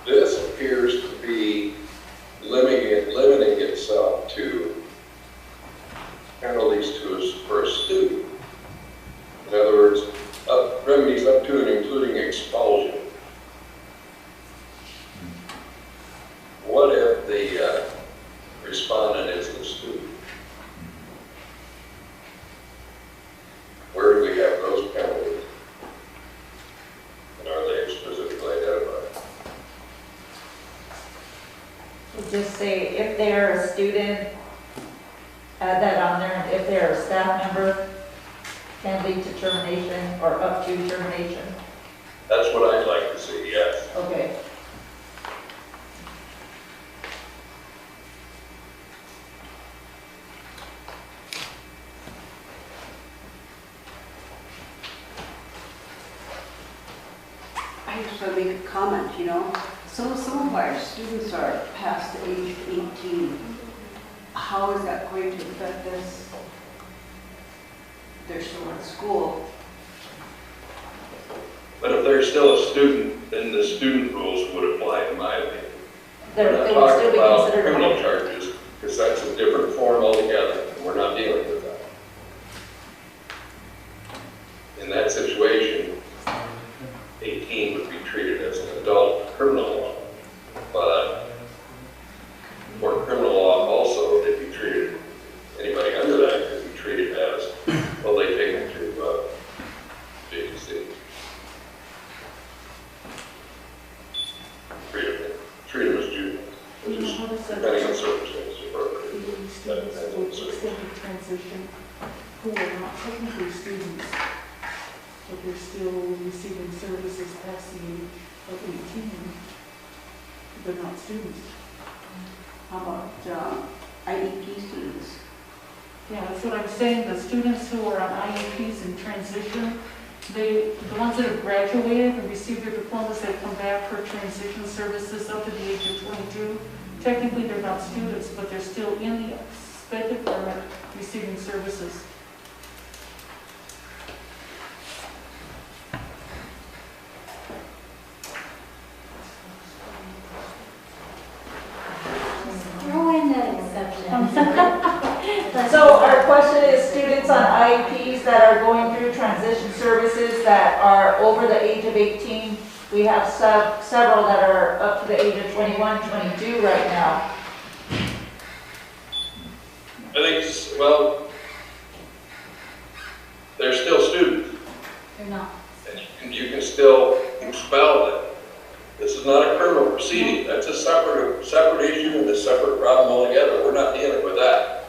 This appears to be limiting itself to penalties for a student. In other words, remedies up to and including expulsion. What if the respondent is the student? Where do we have those penalties? And are they specifically identified? Just say if they're a student, add that on there, and if they're a staff member, can lead to termination or up to termination. That's what I'd like to see, yes. Okay. I just want to make a comment, you know. Some of our students are past the age of 18. How is that going to affect us? They're still in school. But if they're still a student, then the student rules would apply, in my opinion. They We're would not still talking be about considered a criminal minor. charges, because that's a different form altogether, and we're not dealing with that. In that situation, 18 would be treated as an adult criminal law. But for criminal law also, they'd be treated, anybody under that could be treated as, well, they take them to JDC. Treat them as juveniles, which is depending on circumstances appropriate. Students with extended transition who are not technically students, but they're still receiving services past the age of 18. They're not students. How about IEP students? Yeah, that's what I'm saying. The students who are on IEPs in transition, the ones that have graduated and received their diplomas, they come back for transition services up to the age of 22. Technically, they're not students, but they're still in the sped department receiving services. Throw in that exception. So our question is students on IEPs that are going through transition services that are over the age of 18. We have several that are up to the age of 21, 22 right now. Well, they're still students, They're not. and you can still expel them. This is not a criminal proceeding. That's a separate issue and a separate problem altogether. We're not dealing with that.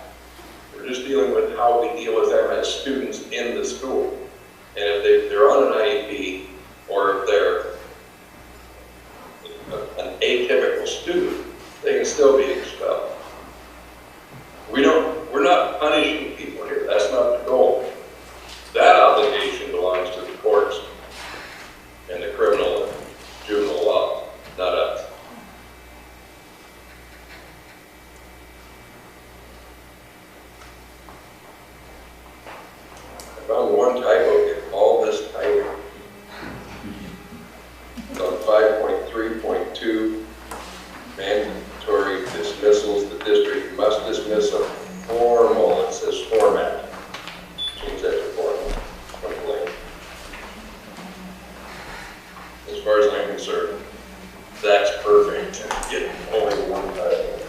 We're just dealing with how we deal with them as students in the school. And if they're on an IEP, or if they're an atypical student, they can still be expelled. We're not punishing people here. That's not the goal. That obligation belongs to the courts and the criminal and juvenile law, not us. I found one typo in all this typing. It's on 5.3.2, mandatory dismissals. The district must dismiss a formal, it says format. Change that to formal. Complaint. As far as I'm concerned, that's perfect. Get only one typo.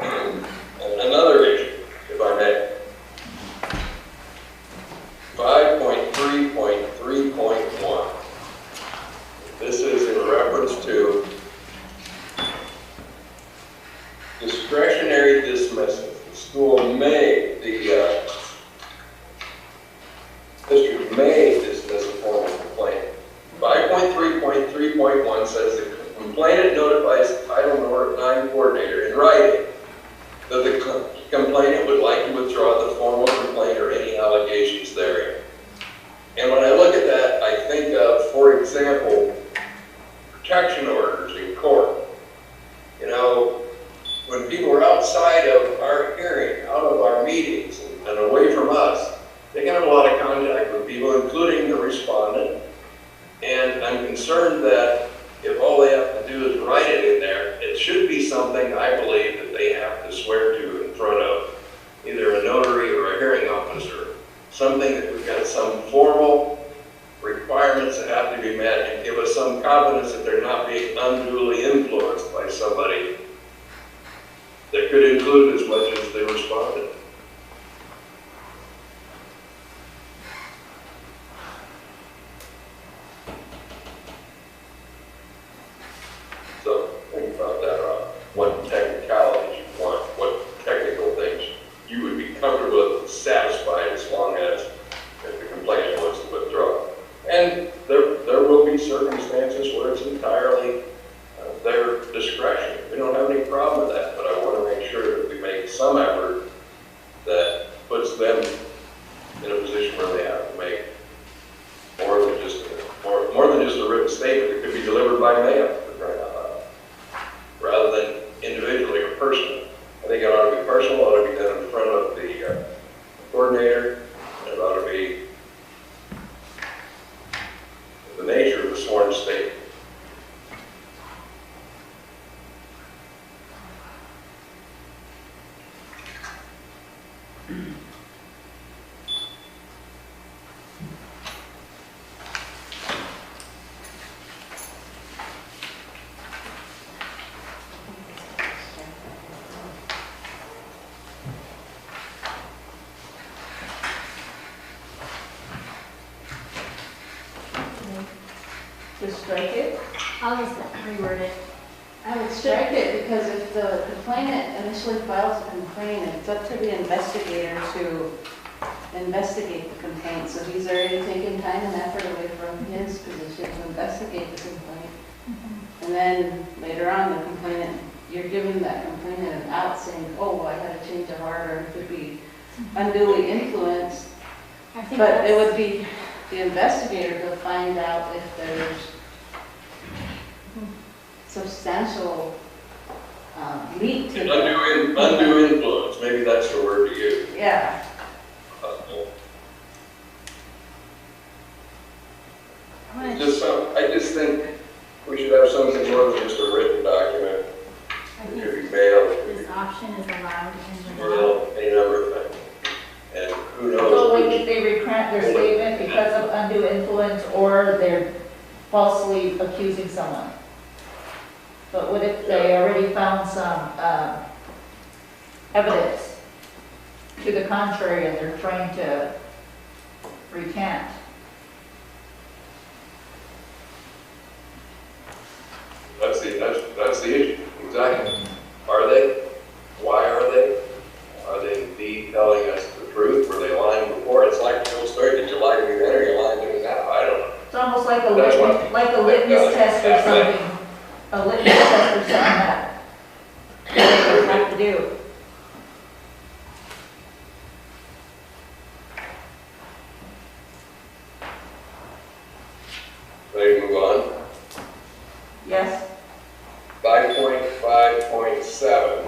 Another issue, if I may. 5.3.3.1. This is in reference to discretionary dismissal. The school may, the district may dismiss a formal complaint. 5.3.3.1 says the complainant notifies the Title IX coordinator in writing that the complainant would like to withdraw the formal complaint or any allegations therein. And when I look at that, I think of, for example, protection orders in court. You know, when people are outside of our hearing, out of our meetings, and away from us, they can have a lot of contact with people, including the respondent. And I'm concerned that if all they have to do is write it in there, it should be something I believe that they have to swear to in front of either a notary or a hearing officer. Something that we've got some formal requirements that have to be met and give us some confidence that they're not being unduly influenced by somebody that could include as much as they responded. So think about that, Rob. What technicalities you want, what technical things you would be comfortable with, satisfied, as long as if the complainant wants to withdraw. And there will be circumstances where it's entirely their discretion. We don't have any problem with that, but I want to make sure that we make some effort that puts them in a position where they have to make more than just a written statement that could be delivered by mail, for crying out loud, rather than individually or personally. I think it ought to be personal, it ought to be done in front of the coordinator, and it ought to be the nature of the sworn statement. Just strike it? I'll just reword it. I would strike it because if the complainant initially files a complaint, it's up to the investigator to investigate the complaint. So he's already taken time and effort away from his position to investigate the complaint. And then later on, the complainant, you're giving that complainant an out saying, oh, well, I had a change of heart, or it could be unduly influenced. I think But that's- it would be the investigator to find out if there's substantial leak to the... Undue influence, maybe that's the word to use. Yeah. I just think we should have something more than just a written document. I It think could be mailed, it could this option is allowed be in the law. mailed, any number of things. And who knows? So when they retract their statement because of undue influence or they're falsely accusing someone. But what if they already found some evidence to the contrary and they're trying to recant? That's the issue, exactly. Are they? Why are they? Are they indeed telling us the truth? Were they lying before? It's like the old story, did you lie to me then or you lying to me now? I don't know. It's almost like a That's litmus, like a litmus test or something. A litmus test or something that they would have to do. Ready to move on? Yes? 5.5.7.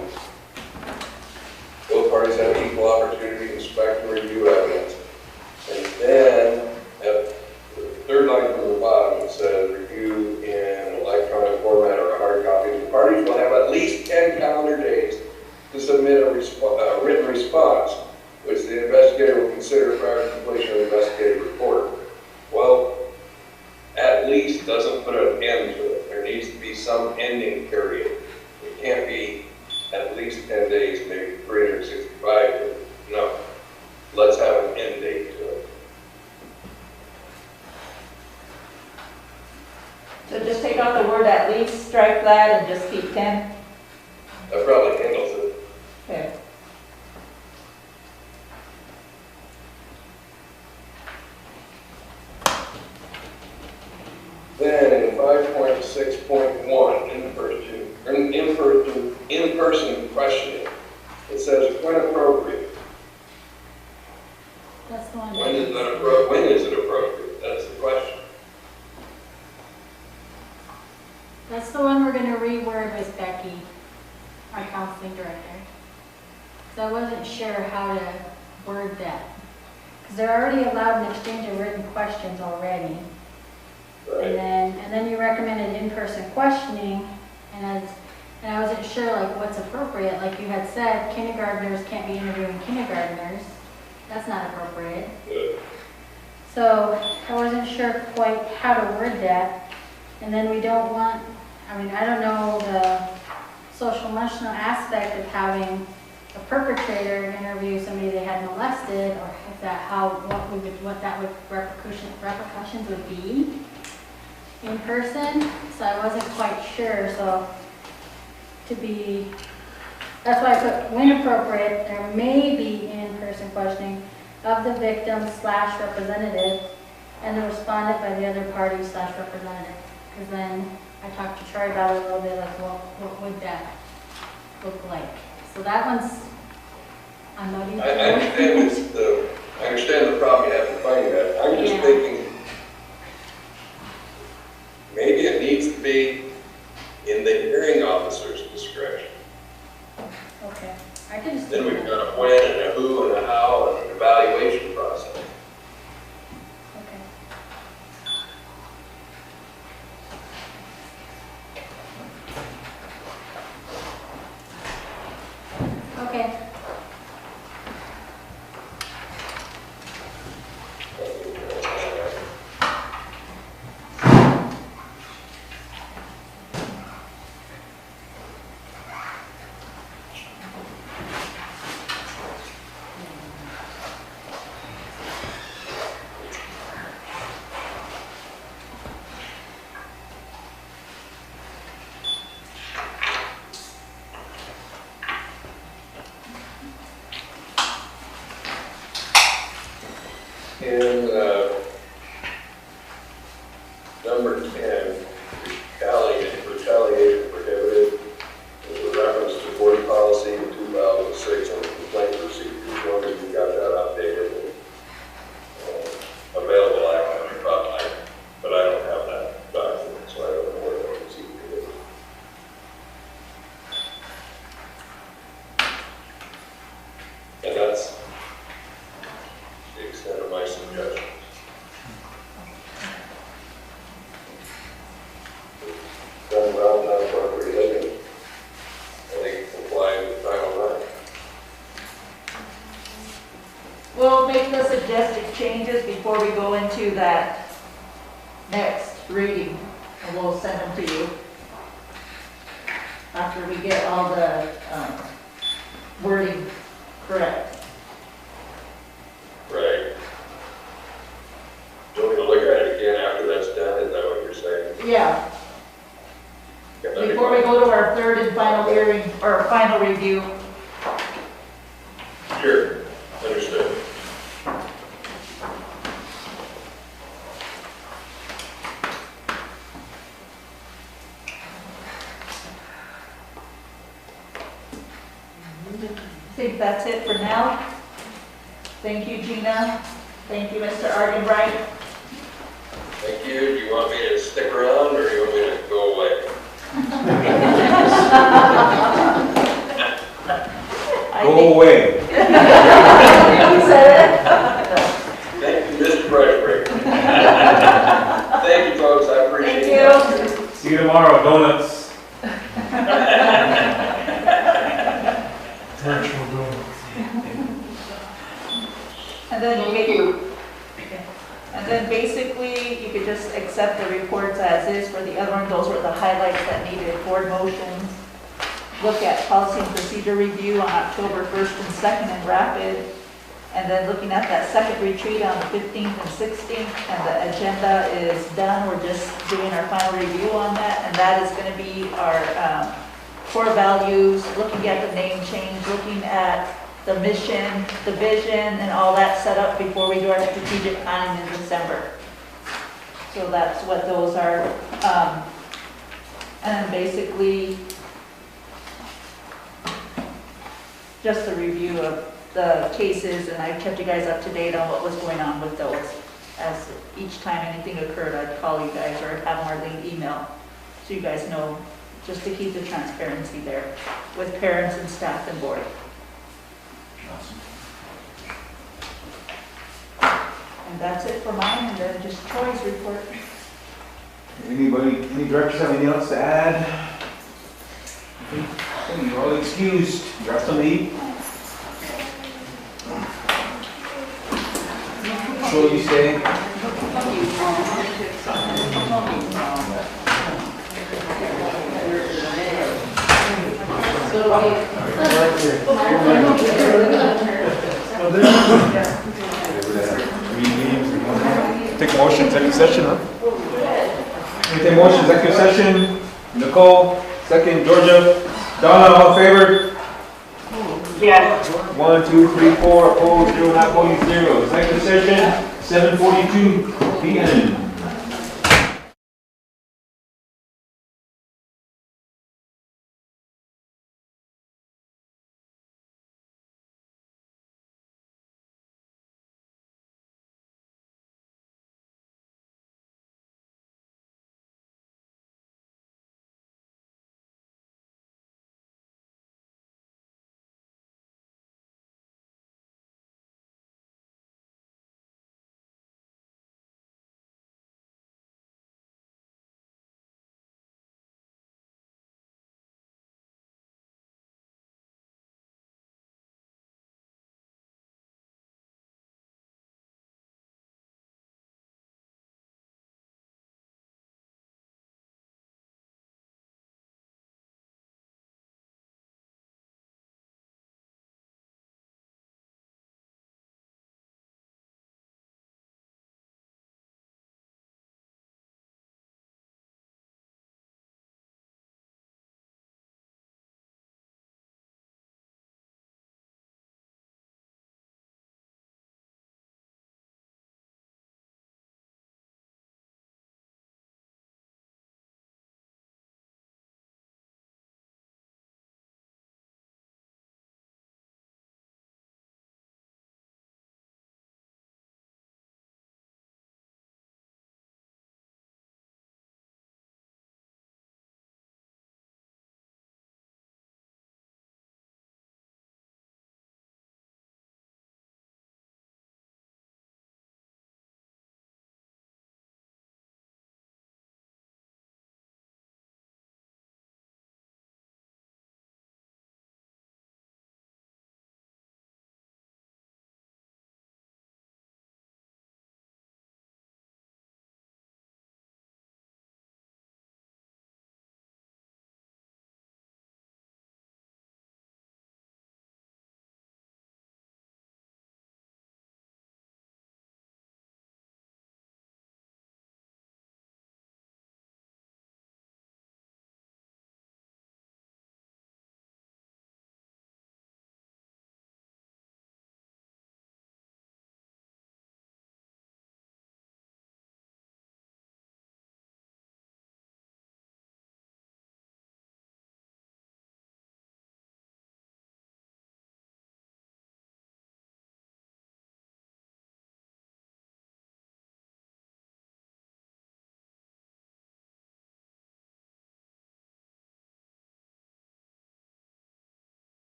Both parties have equal opportunity to inspect and review evidence. And then, at the third line from the bottom, it says, review in an electronic format or a hard copy. The parties will have at least 10 calendar days to submit a written response, which the investigator will consider prior to completion of the investigative report. Well, at least doesn't put an end to it. There needs to be some ending period. It can't be at least 10 days, maybe 365. No. Let's have an end date to it. So just take out the word at least, strike that, and just keep 10? That probably handles it. Okay. Then in 5.6.1, in-person questioning, it says when appropriate. That's the one. When is it appropriate? That's the question. That's the one we're gonna reword with Becky, our counseling director. So I wasn't sure how to word that. Because they're already allowed an exchange of written questions already. Right. And then you recommended in-person questioning, and I wasn't sure like what's appropriate. Like you had said, kindergartners can't be interviewing kindergartners. That's not appropriate. Good. So I wasn't sure quite how to word that. And then we don't want, I mean, I don't know the social emotional aspect of having a perpetrator interview somebody they had molested, or if that what that would repercussions would be in person. So I wasn't quite sure. So that's why I put when appropriate, there may be in-person questioning of the victim / representative and the respondent by the other party / representative. Because then I talked to Troy about it a little bit, like what would that look like? So that one's, I'm not even sure. I understand the problem you have in finding that. I'm just thinking maybe it needs to be in the hearing officer's discretion. Okay, I can just. Then we've got a when and a who and a how and an evaluation process. Okay. Okay. In number 10, retaliation prohibited, there's a reference to board policy in 2006 on the complaint procedure. As long as you got that updated and available, but I don't have that document, so I don't know where that procedure is. And that's the extent of my suggestions. Done well, done appropriately, I think comply with Title IX. We'll make the suggested changes before we go into that next reading, and we'll send them to you after we get all the wording correct. Right. Do you want me to look at it again after that's done? Is that what you're saying? Yeah, Yeah, that'd be before we fine. go to our third and final hearing, or final review. Sure, understood. I think that's it for now. Thank you, Gina. Thank you, Mr. Argenbright. Thank you. Do you want me to stick around or do you want me to go away? Go away. You said it. Thank you, Mr. Brushbreaker. Thank you, folks. I appreciate it. Thank you. See you tomorrow, donuts. Virtual donuts. And then you Thank you. And then basically, you could just accept the reports as is for the other one. Those were the highlights that needed board motions. Look at policy and procedure review on October 1st and 2nd in Rapid. And then looking at that second retreat on the 15th and 16th. And the agenda is done. We're just doing our final review on that. And that is going to be our core values, looking at the name change, looking at the mission, the vision, and all that set up before we do our strategic planning in December. So that's what those are. And basically, just a review of the cases, and I kept you guys up to date on what was going on with those. As each time anything occurred, I'd call you guys or have Marlene email, so you guys know, just to keep the transparency there with parents and staff and board. And that's it for mine, and then just Troy's report. Anybody, any directors have anything else to add? Okay, you're all excused. Grab something to eat. Sure you stay. Take a motion, executive session, huh? Take a motion, executive session. Nicole, second. Georgia. Donna, all in favor? Yes. 1, 2, 3, 4, opposed, 0, not voting 0. Executive session, 7:42 p.m.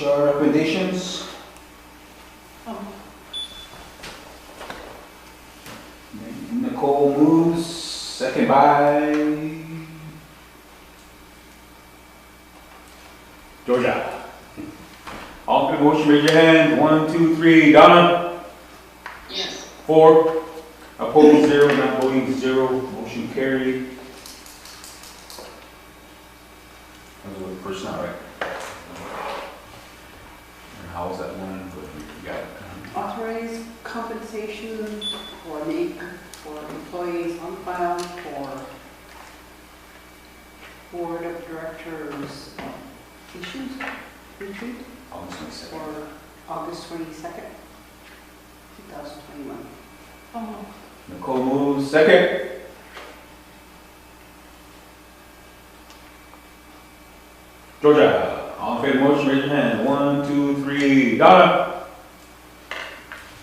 HR recommendations. Nicole moves, second by Georgia. All in motion, raise your hand. 1, 2, 3. Donna? Yes. 4. Opposed, 0. Not voting, 0. Motion carried. That was the first time, right? And how was that one? You got it. Authorize compensation for employees on file for board of directors issues, retreat August 22nd. for August 22nd, 2021. Nicole moves, second. Georgia, all in favor of the motion, raise your hand. 1, 2, 3. Donna?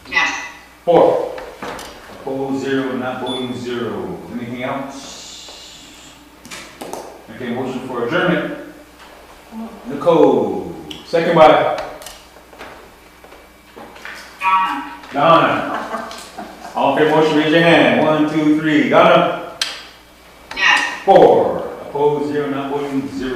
Yes. 4. Opposed, 0. Not voting, 0. Anything else? Okay, motion for adjournment. Nicole, second by Donna. All in favor of the motion, raise your hand. 1, 2, 3. Donna? Yes. 4. Opposed, 0. Not voting, 0.